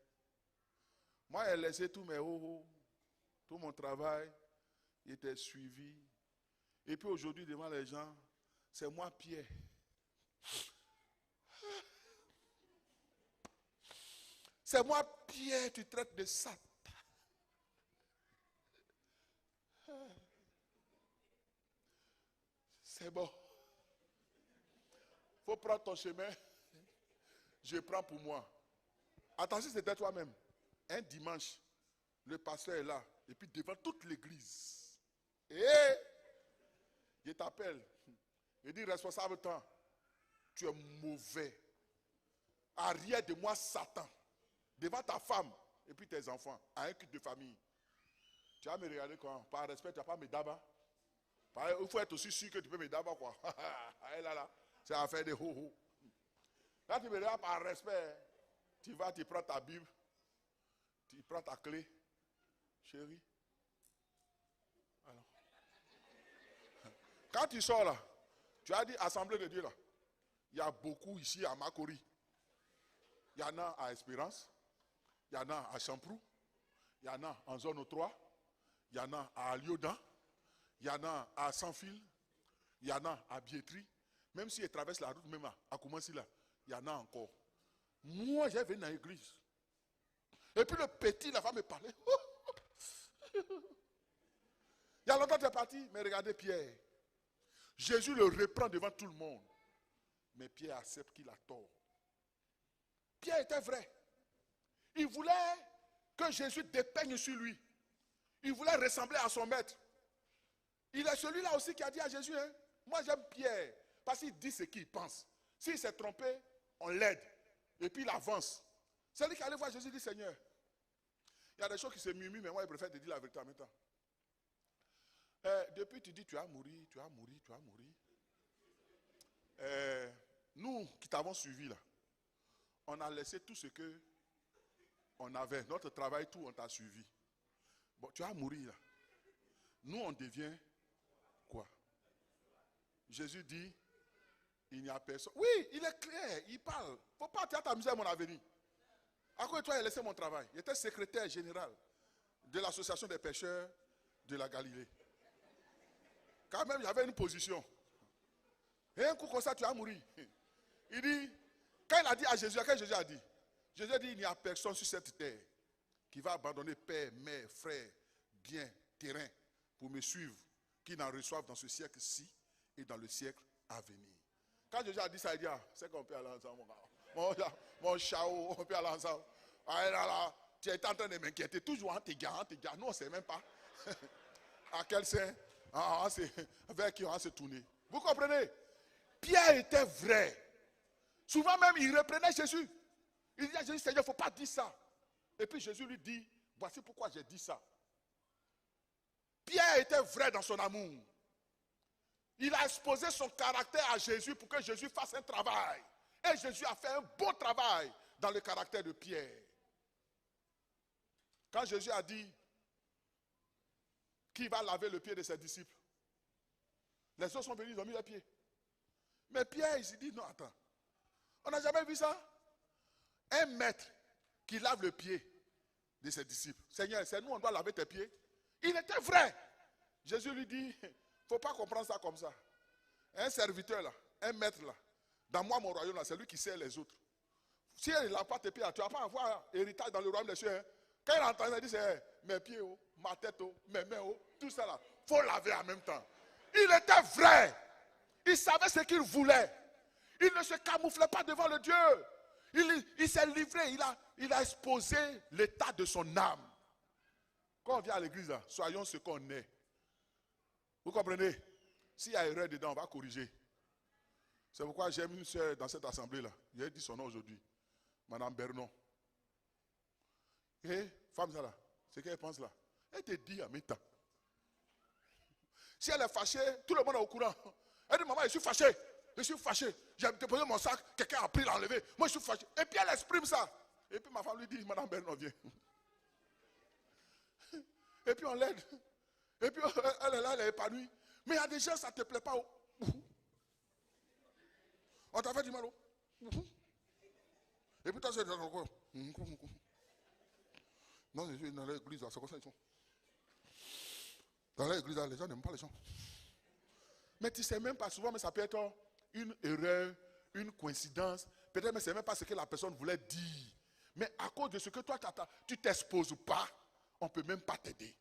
Moi, j'ai laissé tous mes tout mon travail, il était suivi. Et puis aujourd'hui, devant les gens, c'est moi, Pierre. C'est moi, Pierre, tu traites de Satan. C'est bon. Il faut prendre ton chemin. Je prends pour moi. Attention, c'était toi-même. Un dimanche, le pasteur est là. Et puis devant toute l'église. Et il t'appelle. Il dit, responsable temps, tu es mauvais. Arrière de moi, Satan. Devant ta femme et puis tes enfants, à un culte de famille. Tu vas me regarder quand? Par respect, tu n'as pas mes dabas. Il faut être aussi sûr que tu peux me dabas, quoi. Là, c'est affaire de ho-ho. Là, tu me regardes par respect. Tu vas, tu prends ta Bible. Tu prends ta clé. Chérie. Alors. Quand tu sors là, tu as dit Assemblée de Dieu là. Il y a beaucoup ici à Makori. Il y en a à Espérance. Il y en a à Champrou. Il y en a en zone 3. Il y en a à Lyodan. Il y en a à Sans-Fil. Il y en a à Biétry. Même s'ils traversent la route, même à Koumassi là, il y en a encore. Moi, j'ai venu dans l'église. Et puis le petit, la femme me parlait. Il y a longtemps tu es parti, mais regardez Pierre. Jésus le reprend devant tout le monde. Mais Pierre accepte qu'il a tort. Pierre était vrai. Il voulait que Jésus dépeigne sur lui. Il voulait ressembler à son maître. Il est celui-là aussi qui a dit à Jésus, hein, moi j'aime Pierre, parce qu'il dit ce qu'il pense. S'il s'est trompé, on l'aide. Et puis il avance. C'est lui qui allait voir Jésus et dit, Seigneur, il y a des choses qui se murmurent, mais moi je préfère te dire la vérité en même temps. Depuis tu dis tu as mouru, tu as mouru, tu as mouru. Nous qui t'avons suivi là, on a laissé tout ce que on avait, notre travail, tout, on t'a suivi. Bon, tu as mouru là. Nous on devient quoi? Jésus dit, il n'y a personne. Oui, il est clair, il parle. Il ne faut pas t'amuser à mon avenir. À cause de toi, il a laissé mon travail. Il était secrétaire général de l'association des pêcheurs de la Galilée. Quand même, il y avait une position. Et un coup comme ça, tu as mouru. Il dit, quand il a dit à Jésus, qu'est-ce que Jésus a dit? Jésus a dit, il n'y a personne sur cette terre qui va abandonner père, mère, frère, bien, terrain, pour me suivre, qui n'en reçoivent dans ce siècle-ci et dans le siècle à venir. Quand Jésus a dit ça, il dit, ah, c'est qu'on peut aller ensemble, mon chao, on peut aller ensemble. Ah, là, tu es en train de m'inquiéter, toujours en tes gars, nous on ne sait même pas à quel sein, vers qui on va se tourner. Vous comprenez? Pierre était vrai. Souvent même, il reprenait Jésus. Il disait à Jésus, Seigneur, il ne faut pas dire ça. Et puis Jésus lui dit, voici pourquoi j'ai dit ça. Pierre était vrai dans son amour. Il a exposé son caractère à Jésus pour que Jésus fasse un travail. Et Jésus a fait un bon travail dans le caractère de Pierre. Quand Jésus a dit qui va laver le pied de ses disciples, les autres sont venus, ils ont mis les pieds. Mais Pierre, il s'est dit, non, attends, on n'a jamais vu ça. Un maître qui lave le pied de ses disciples. Seigneur, c'est nous, on doit laver tes pieds. Il était vrai. Jésus lui dit, il ne faut pas comprendre ça comme ça. Un serviteur là, un maître là, dans moi, mon royaume là, c'est lui qui sert les autres. Si il ne lave pas tes pieds là, tu ne vas pas avoir héritage dans le royaume des cieux. Hein. Quand il entend, il dit, c'est mes pieds, oh, ma tête, oh, mes mains, oh, tout ça là. Il faut laver en même temps. Il était vrai. Il savait ce qu'il voulait. Il ne se camouflait pas devant le Dieu. Il s'est livré, il a exposé l'état de son âme. Quand on vient à l'église, là, soyons ce qu'on est. Vous comprenez? S'il y a erreur dedans, on va corriger. C'est pourquoi j'aime une soeur dans cette assemblée-là. J'ai dit son nom aujourd'hui. Madame Bernon. Et femme ça là, ce qu'elle pense là, elle te dit en même temps. Si elle est fâchée, tout le monde est au courant. Elle dit, maman, je suis fâché. Je suis fâché. J'ai déposé mon sac, quelqu'un a pris, l'a enlevé. Moi, je suis fâché. Et puis elle exprime ça. Et puis ma femme lui dit, madame Bernon, viens. Et puis on l'aide. Et puis elle est là, elle est épanouie. Mais il y a des gens, ça ne te plaît pas. On t'a fait du mal. Et puis toi, c'est dans le coin. Non, je suis dans l'église, c'est comme ça ils sont. Dans l'église, les gens n'aiment pas les gens. Mais tu ne sais même pas, souvent, mais ça peut être une erreur, une coïncidence. Peut-être même ce n'est même pas ce que la personne voulait dire. Mais à cause de ce que toi, tu ne t'exposes pas, on ne peut même pas t'aider.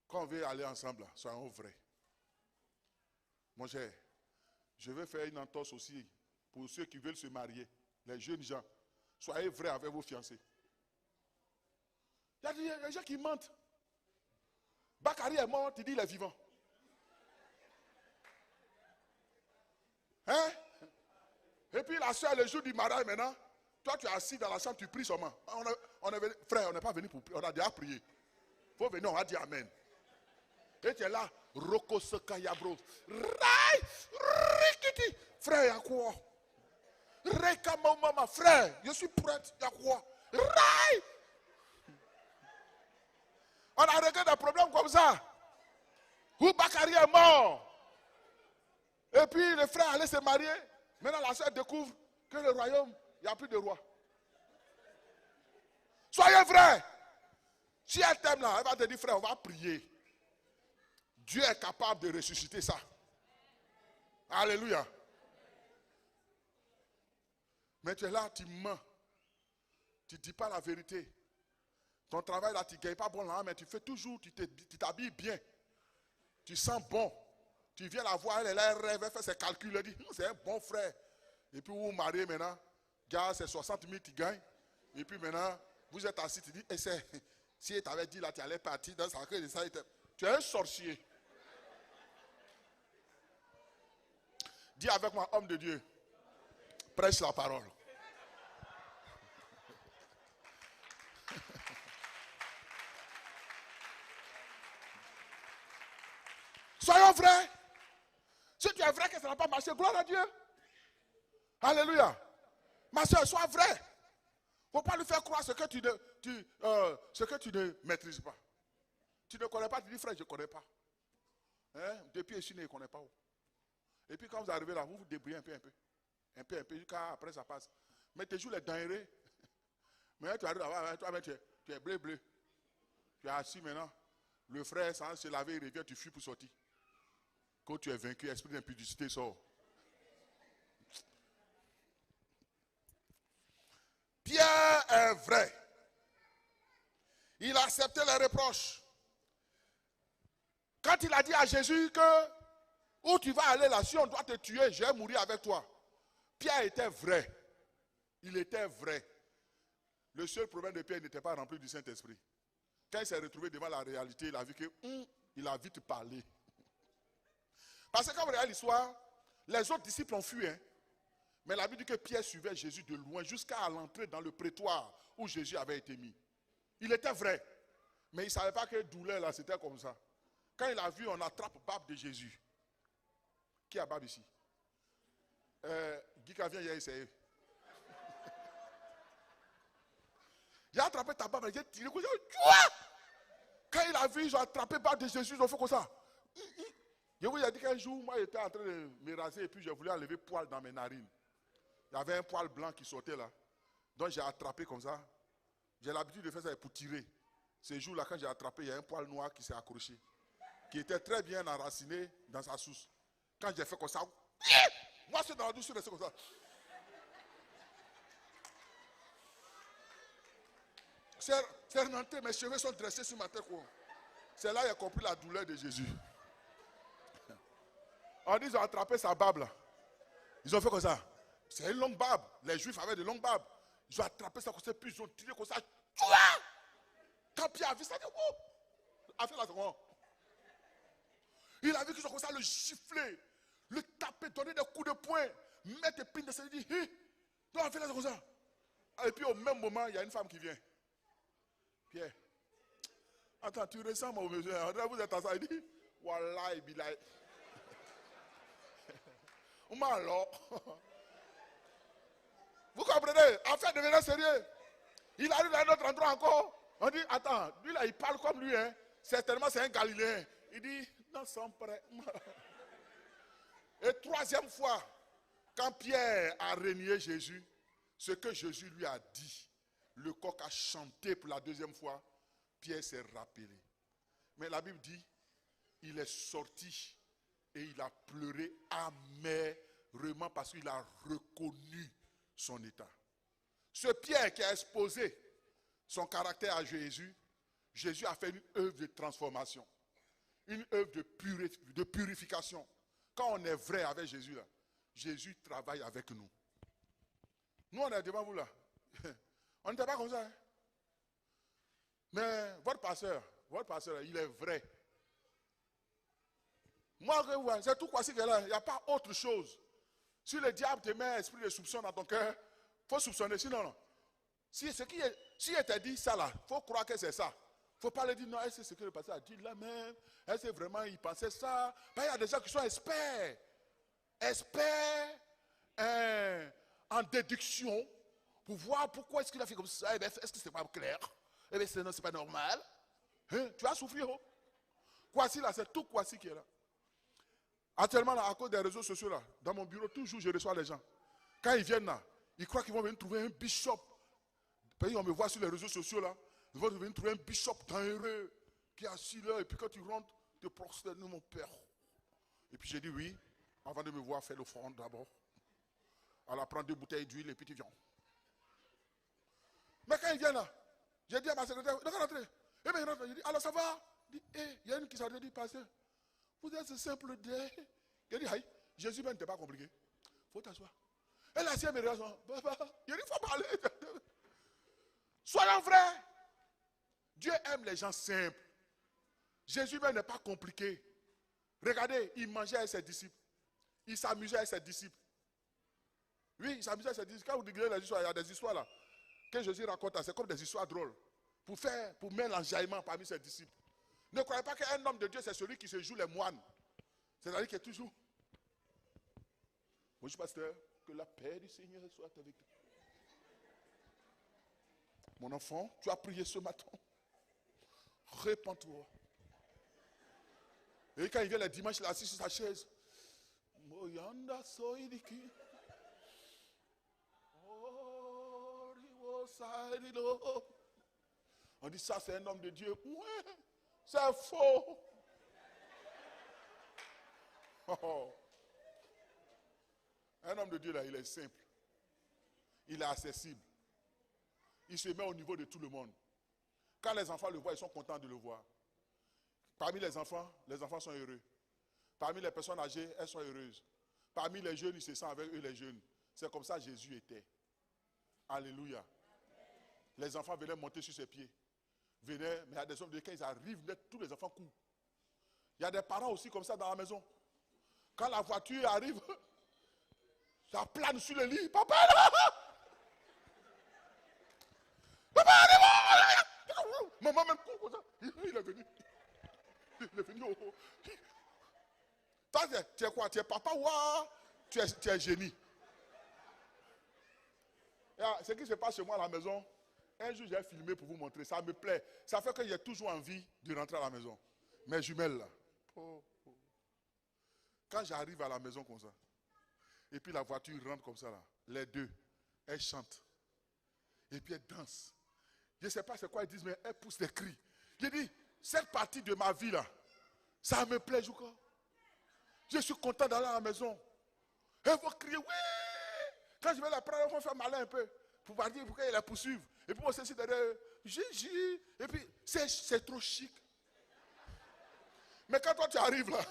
Quand on veut aller ensemble, soyons vrais. Mon cher, je vais faire une entorse aussi pour ceux qui veulent se marier, les jeunes gens. Soyez vrais avec vos fiancés. Il y a des gens qui mentent. Bakary est mort, tu dis il est vivant. Hein? Et puis la soeur, le jour du mariage maintenant, toi tu es assis dans la chambre, tu pries seulement. Frère, on n'est pas venu pour prier, on a déjà prié. Il faut venir, on va dire Amen. Et tu es là, Roko Sekayabro. Rai, Rikiti. Frère, il y a quoi? Reka maman, frère, je suis prête, il y a quoi? Rai. On a réglé des problèmes comme ça. Où Bakary est mort. Et puis le frère allait se marier. Maintenant la soeur découvre que le royaume, il n'y a plus de roi. Soyez vrais. Si elle t'aime là, elle va te dire, frère, on va prier. Dieu est capable de ressusciter ça. Alléluia. Mais tu es là, tu mens. Tu ne dis pas la vérité. Ton travail là, tu ne gagnes pas bon là, mais tu fais toujours, tu t'habilles bien. Tu sens bon. Tu viens la voir, elle est là, elle rêve, elle fait ses calculs, elle dit, c'est un bon frère. Et puis vous vous mariez maintenant, gars, c'est 60 000 tu gagnes. Et puis maintenant, vous êtes assis, tu dis, et c'est, si elle t'avait dit là, tu allais partir dans sa crise, tu es un sorcier. Dis avec moi, homme de Dieu, prêche la parole. Soyons vrais. Si tu es vrai que ça n'a pas marché, gloire à Dieu. Alléluia. Ma soeur, sois vrai. Il ne faut pas lui faire croire ce que tu ne maîtrises pas. Tu ne connais pas, tu dis frère, je ne connais pas. Hein? Depuis ici, je ne connais pas. Et puis quand vous arrivez là, vous vous débrouillez un peu, jusqu'à après ça passe. Mais tu joues les denrées. Mais tu arrives là, toi, tu es bleu. Tu es assis maintenant. Le frère, sans se laver, il revient, tu fuis pour sortir. Quand tu es vaincu, esprit d'impudicité sort. Pierre est vrai. Il a accepté les reproches. Quand il a dit à Jésus que où tu vas aller là, si on doit te tuer, je vais mourir avec toi. Pierre était vrai. Il était vrai. Le seul problème de Pierre, il n'était pas rempli du Saint-Esprit. Quand il s'est retrouvé devant la réalité, il a vu que il a vite parlé. Parce que quand vous regardez l'histoire, les autres disciples ont fui. Mais la Bible dit que Pierre suivait Jésus de loin jusqu'à l'entrée dans le prétoire où Jésus avait été mis. Il était vrai. Mais il ne savait pas que douleur là, c'était comme ça. Quand il a vu, on attrape Barbe de Jésus. Qui a Barbe ici? Guy Cavien, il a essayé. Il a attrapé ta barbe, il a tiré comme ça. Quand il a vu, ils ont attrapé Barbe de Jésus, ils ont fait comme ça. Je vous ai dit qu'un jour, moi, j'étais en train de me raser et puis je voulais enlever poil dans mes narines. Il y avait un poil blanc qui sortait là. Donc j'ai attrapé comme ça. J'ai l'habitude de faire ça pour tirer. Ce jour-là, quand j'ai attrapé, il y a un poil noir qui s'est accroché. Qui était très bien enraciné dans sa source. Quand j'ai fait comme ça, moi, c'est dans la douce, c'est comme ça. C'est rentré, mes cheveux sont dressés sur ma tête. C'est là que j'ai compris la douleur de Jésus. On dit qu'ils ont attrapé sa barbe là. Ils ont fait comme ça. C'est une longue barbe. Les Juifs avaient de longues barbes. Ils ont attrapé ça comme ça, puis ils ont tiré comme ça. Quand Pierre a vu ça, il a fait la seconde. Il a vu qu'ils ont comme ça le gifler, le taper, donner des coups de poing, mettre des pines de ça. Il dit, donc on fait la comme ça. Et puis au même moment, il y a une femme qui vient. Pierre, attends, tu ressens mon monsieur. Vous êtes à ça. Il dit, voilà, il bilay. Vous comprenez? Afin de devenir sérieux. Il arrive à un autre endroit encore. On dit, attends, lui là, il parle comme lui. Certainement, c'est un Galiléen. Il dit, non, sans prêt. Et troisième fois, quand Pierre a renié Jésus, ce que Jésus lui a dit, le coq a chanté pour la deuxième fois, Pierre s'est rappelé. Mais la Bible dit, il est sorti et il a pleuré amèrement parce qu'il a reconnu son état. Ce Pierre qui a exposé son caractère à Jésus, Jésus a fait une œuvre de transformation, une œuvre de purification. Quand on est vrai avec Jésus, là, Jésus travaille avec nous. Nous, on est devant vous là. On n'était pas comme ça. Mais votre pasteur, il est vrai. Moi, c'est tout quoi, c'est que là, il n'y a pas autre chose. Si le diable te met un esprit de soupçon dans ton cœur, il faut soupçonner. Sinon, non. Si il t'a dit ça là, il faut croire que c'est ça. Il ne faut pas le dire, non, est-ce que c'est ce que le pasteur a dit là même? Est-ce que vraiment il pensait ça? Ben, il y a des gens qui sont experts. Experts en déduction pour voir pourquoi est-ce qu'il a fait comme ça. Eh bien, est-ce que ce n'est pas clair? Eh bien, sinon, ce n'est pas normal. Hein? Tu vas souffrir. Oh? Kwasi là, c'est tout Kwasi qui est là. Actuellement, là, à cause des réseaux sociaux, là, dans mon bureau, toujours je reçois les gens. Quand ils viennent là, ils croient qu'ils vont venir trouver un bishop. Puis on me voit sur les réseaux sociaux là, ils vont venir trouver un bishop dangereux qui est assis là, et puis quand tu rentres, te prosterner, mon Père. Et puis j'ai dit oui, avant de me voir faire l'offrande d'abord. Alors prendre 2 bouteilles d'huile et puis tu viens. Mais quand il vient là, j'ai dit à ma secrétaire, il va rentrer. Et bien il rentre, il dit, alors ça va? Il dit, il y a une qui s'est dit, pasteur, vous êtes simple dé. Il dit, aïe, Jésus même n'était pas compliqué. Il faut t'asseoir. Et la sienne me regarde, il dit, il faut parler. Soyons vrais. Dieu aime les gens simples. Jésus même n'est pas compliqué. Regardez, il mangeait avec ses disciples. Il s'amusait avec ses disciples. Oui, il s'amusait avec ses disciples. Quand vous lisez les histoires, il y a des histoires là. Que Jésus raconte, c'est comme des histoires drôles. Pour mettre l'enjaillement parmi ses disciples. Ne croyez pas qu'un homme de Dieu, c'est celui qui se joue les moines. C'est-à-dire qu'il est toujours. Bonjour pasteur, que la paix du Seigneur soit avec toi. Mon enfant, tu as prié ce matin. Répands-toi. Et quand il vient le dimanche, il est assis sur sa chaise. On dit ça, c'est un homme de Dieu. Ouais, c'est faux. Oh. Un homme de Dieu, là, il est simple. Il est accessible. Il se met au niveau de tout le monde. Quand les enfants le voient, ils sont contents de le voir. Parmi les enfants sont heureux. Parmi les personnes âgées, elles sont heureuses. Parmi les jeunes, ils se sentent avec eux, les jeunes. C'est comme ça que Jésus était. Alléluia. Les enfants venaient monter sur ses pieds. Venaient, mais il y a des hommes de quand ils arrivent, tous les enfants courent. Il y a des parents aussi comme ça dans la maison. Quand la voiture arrive, ça plane sur le lit. Papa est là! Papa est là! Maman même court comme ça. Il est venu. Il est venu. Oh. Toi, tu es quoi? Tu es papa ou tu es génie? Ce qui se passe chez moi à la maison, un jour j'ai filmé pour vous montrer. Ça me plaît. Ça fait que j'ai toujours envie de rentrer à la maison. Mes jumelles là. Oh. Quand j'arrive à la maison comme ça, et puis la voiture rentre comme ça là, les deux, elles chantent. Et puis elles dansent. Je ne sais pas c'est quoi elles disent, mais elles poussent des cris. Je dis, cette partie de ma vie là, ça me plaît, Jouka. Je suis content d'aller à la maison. Elles vont crier, oui. Quand je vais la prendre, elles vont faire malin un peu. Pour dire pourquoi ils la poursuivent. Et puis moi aussi derrière, Gigi. Et puis c'est trop chic. Mais quand toi tu arrives là,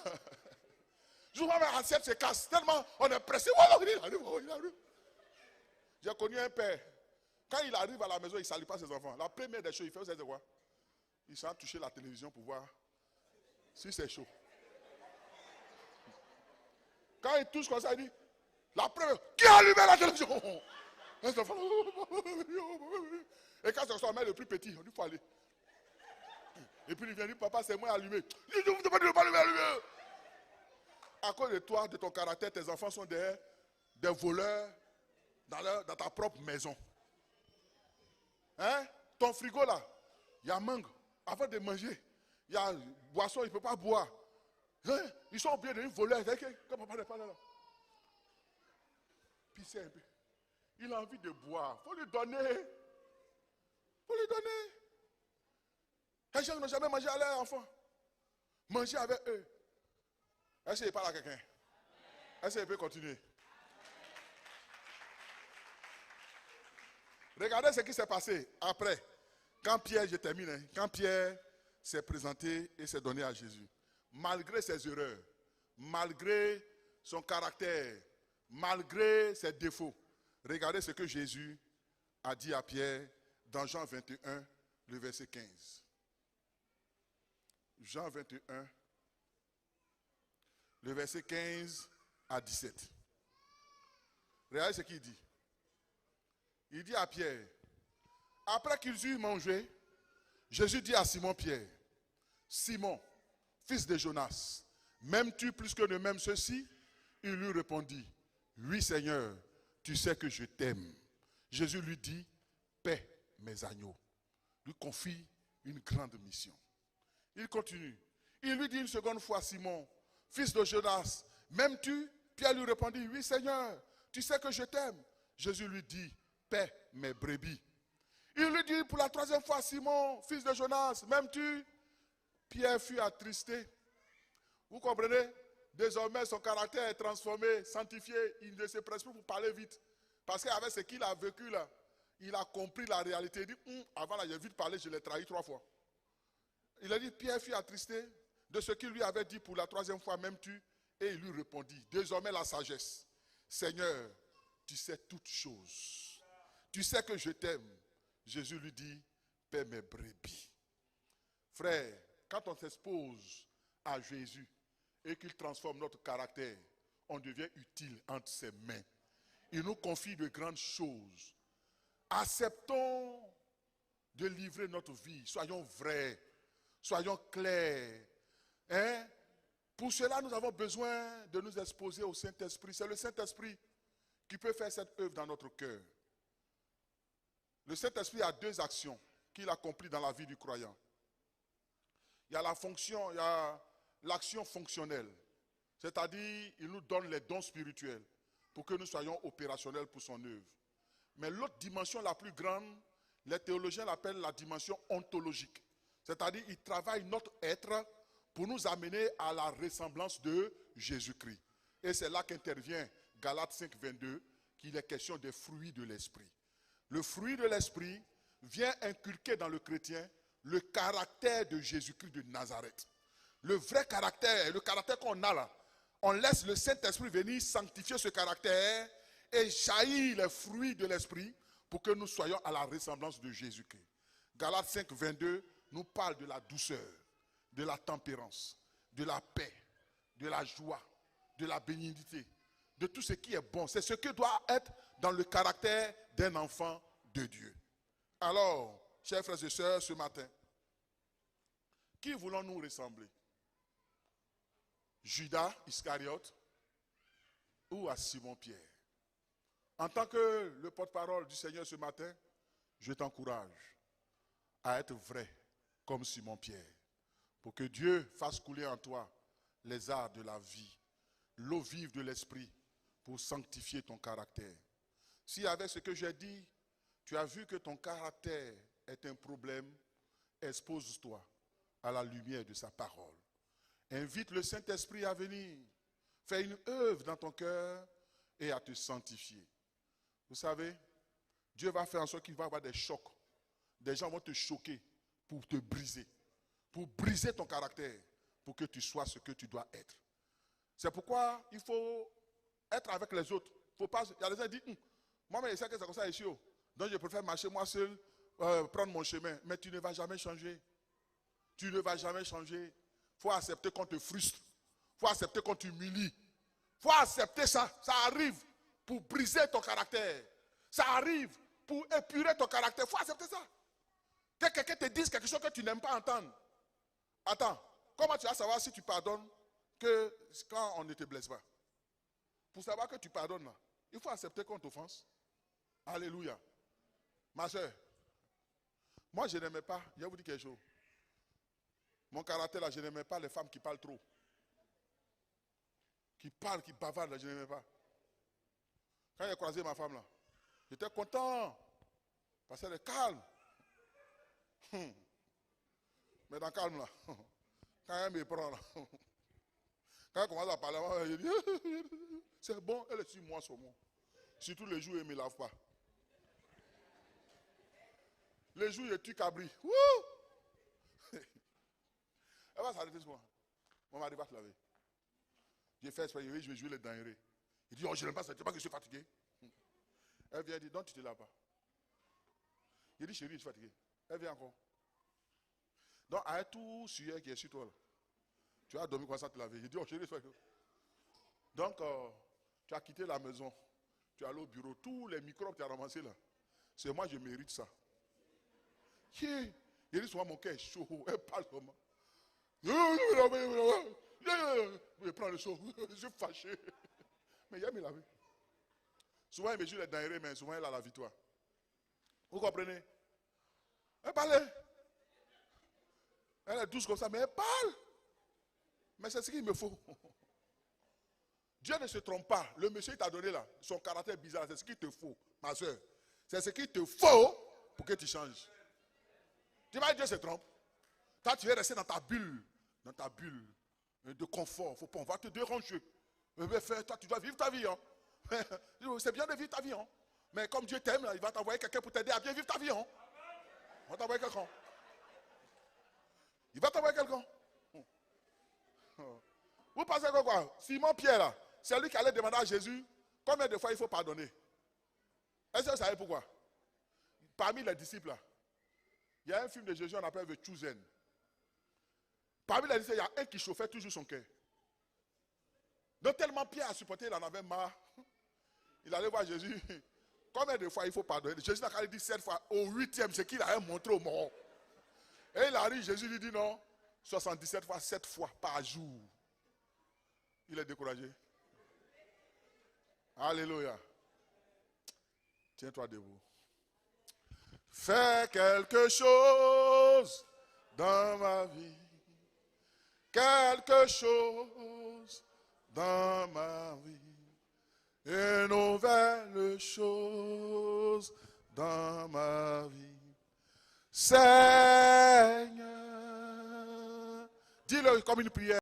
je vois ma assiette se casse. Tellement on est pressé. Oh, il arrive. J'ai connu un père. Quand il arrive à la maison, il ne salue pas ses enfants. La première des choses, il fait, vous savez quoi? Il s'en toucher la télévision pour voir si c'est chaud. Quand il touche comme ça, il dit, la première, qui a allumé la télévision? Et quand c'est son mère le plus petit, on dit, il faut aller. Et puis il vient dire, papa, c'est moi allumé. Il dit, vous ne pas allumer. À cause de toi, de ton caractère, tes enfants sont des voleurs dans ta propre maison. Hein? Ton frigo là, il y a mangue. Avant de manger, il y a boisson, il ne peut pas boire. Hein? Ils sont obligés de voler. Quand papa n'est pas là. Puis c'est un peu. Il a envie de boire. Il faut lui donner. Les gens n'ont jamais mangé à leurs enfants. Manger avec eux. Est-ce qu'il parle à quelqu'un? Est-ce qu'il peut continuer? Regardez ce qui s'est passé après. Quand Pierre, je termine, quand Pierre s'est présenté et s'est donné à Jésus, malgré ses erreurs, malgré son caractère, malgré ses défauts, regardez ce que Jésus a dit à Pierre dans Jean 21, le verset 15. Jean 21, le verset 15 à 17. Regardez ce qu'il dit. Il dit à Pierre, après qu'ils eurent mangé, Jésus dit à Simon-Pierre, Simon, fils de Jonas, m'aimes-tu plus que ne m'aiment ceux-ci? Il lui répondit, oui Seigneur, tu sais que je t'aime. Jésus lui dit, paie mes agneaux. Lui confie une grande mission. Il continue. Il lui dit une seconde fois, Simon, fils de Jonas, m'aimes-tu? Pierre lui répondit, oui Seigneur, tu sais que je t'aime. Jésus lui dit, paie mes brebis. Il lui dit pour la troisième fois, Simon, fils de Jonas, m'aimes-tu? Pierre fut attristé Vous comprenez? Désormais, son caractère est transformé, sanctifié. Il ne se presse plus pour parler vite. Parce qu'avec ce qu'il a vécu là, il a compris la réalité. Il dit, avant là, j'ai vite parlé, je l'ai trahi 3 fois. Il a dit, Pierre fut attristé de ce qu'il lui avait dit pour la 3e fois, m'aimes-tu? Et il lui répondit, désormais la sagesse. Seigneur, tu sais toutes choses. Tu sais que je t'aime. Jésus lui dit, paie mes brebis. Frère, quand on s'expose à Jésus et qu'il transforme notre caractère, on devient utile entre ses mains. Il nous confie de grandes choses. Acceptons de livrer notre vie. Soyons vrais. Soyons clairs. Hein? Pour cela, nous avons besoin de nous exposer au Saint-Esprit. C'est le Saint-Esprit qui peut faire cette œuvre dans notre cœur. Le Saint-Esprit a 2 actions qu'il accomplit dans la vie du croyant. Il y a la fonction, il y a l'action fonctionnelle. C'est-à-dire, il nous donne les dons spirituels pour que nous soyons opérationnels pour son œuvre. Mais l'autre dimension la plus grande, les théologiens l'appellent la dimension ontologique. C'est-à-dire, il travaille notre être pour nous amener à la ressemblance de Jésus-Christ. Et c'est là qu'intervient Galates 5, 22, qu'il est question des fruits de l'esprit. Le fruit de l'esprit vient inculquer dans le chrétien le caractère de Jésus-Christ de Nazareth. Le vrai caractère, le caractère qu'on a là, on laisse le Saint-Esprit venir sanctifier ce caractère et jaillir les fruits de l'esprit pour que nous soyons à la ressemblance de Jésus-Christ. Galates 5, 22 nous parle de la douceur, de la tempérance, de la paix, de la joie, de la bénignité, de tout ce qui est bon. C'est ce que doit être dans le caractère d'un enfant de Dieu. Alors, chers frères et sœurs, ce matin, qui voulons-nous ressembler? Judas Iscariote ou à Simon-Pierre? En tant que le porte-parole du Seigneur ce matin, je t'encourage à être vrai comme Simon-Pierre, pour que Dieu fasse couler en toi les arts de la vie, l'eau vive de l'esprit, pour sanctifier ton caractère. Si avec ce que j'ai dit, tu as vu que ton caractère est un problème, expose-toi à la lumière de sa parole. Invite le Saint-Esprit à venir, faire une œuvre dans ton cœur et à te sanctifier. Vous savez, Dieu va faire en sorte qu'il va y avoir des chocs. Des gens vont te choquer pour te briser, pour briser ton caractère, pour que tu sois ce que tu dois être. C'est pourquoi il faut être avec les autres. Faut pas, il y a des gens qui disent, moi, mais je sais que c'est comme ça ici. Donc je préfère marcher moi seul, prendre mon chemin. Mais tu ne vas jamais changer. Tu ne vas jamais changer. Il faut accepter qu'on te frustre. Il faut accepter qu'on t'humilie. Il faut accepter ça. Ça arrive pour briser ton caractère. Ça arrive pour épurer ton caractère. Il faut accepter ça. Que quelqu'un te dise quelque chose que tu n'aimes pas entendre. Attends, comment tu vas savoir si tu pardonnes que quand on ne te blesse pas? Pour savoir que tu pardonnes là, il faut accepter qu'on t'offense. Alléluia. Ma soeur, moi je n'aimais pas, je vais vous dire quelque chose. Mon caractère là, je n'aimais pas les femmes qui parlent trop. Qui parlent, qui bavardent là, je n'aimais pas. Quand j'ai croisé ma femme là, j'étais content. Parce qu'elle est calme. Mais dans le calme là, quand elle me prend là, quand elle commence à parler, je dis, c'est bon, elle est sur moi, sur moi. Surtout les jours où elle ne me lave pas. Les jours où je tue cabri. Elle va s'arrêter sur moi. Mon mari va te laver. J'ai fait exprès, je vais jouer les denrées. Il dit, oh, je n'aime pas ça, tu sais pas que je suis fatigué. Elle vient dire, donc tu ne te laves pas. Il dit, chérie, je suis fatigué. Elle vient encore. Donc, avec tout sueur qui est sur toi, là, tu as dormi comme ça te laver. Je dis, oh chérie, je suis fatigué. Donc, tu as quitté la maison. Tu es allé au bureau. Tous les microbes que tu as ramassés là, c'est moi, je mérite ça. Il dit souvent, mon cœur est chaud. Elle parle comment? Je prends le chaud. Je suis fâché. Mais il a me laver. Souvent, il me joue les denrées, mais souvent, il a la victoire. Vous comprenez? Elle parle. Elle est douce comme ça, mais elle parle. Mais c'est ce qu'il me faut. Dieu ne se trompe pas. Le monsieur t'a donné là, son caractère bizarre, c'est ce qu'il te faut, ma soeur. C'est ce qu'il te faut pour que tu changes. Tu vois, Dieu se trompe. Toi, tu es resté dans ta bulle. Dans ta bulle. de confort. Faut pas, on va te déranger. Toi, tu dois vivre ta vie. Hein. C'est bien de vivre ta vie. Hein. Mais comme Dieu t'aime, il va t'envoyer quelqu'un pour t'aider à bien vivre ta vie. Hein. On va t'envoyer quelqu'un. Il va t'envoyer quelqu'un. Vous pensez que quoi? Simon Pierre, là, c'est lui qui allait demander à Jésus combien de fois il faut pardonner. Est-ce que vous savez pourquoi? Parmi les disciples, là, il y a un film de Jésus, on appelle The Chosen. Parmi les disciples, il y a un qui chauffait toujours son cœur. Donc tellement Pierre a supporté, il en avait marre. Il allait voir Jésus. Combien de fois il faut pardonner? Jésus n'a qu'à lui dire 7 fois. Au 8e, c'est qu'il a montré au mort. Et il arrive, Jésus lui dit non. 77 fois, 7 fois par jour. Il est découragé. Alléluia. Tiens-toi debout. Fais quelque chose dans ma vie. Quelque chose dans ma vie. Une nouvelle chose dans ma vie. Seigneur. Dis-le comme une prière.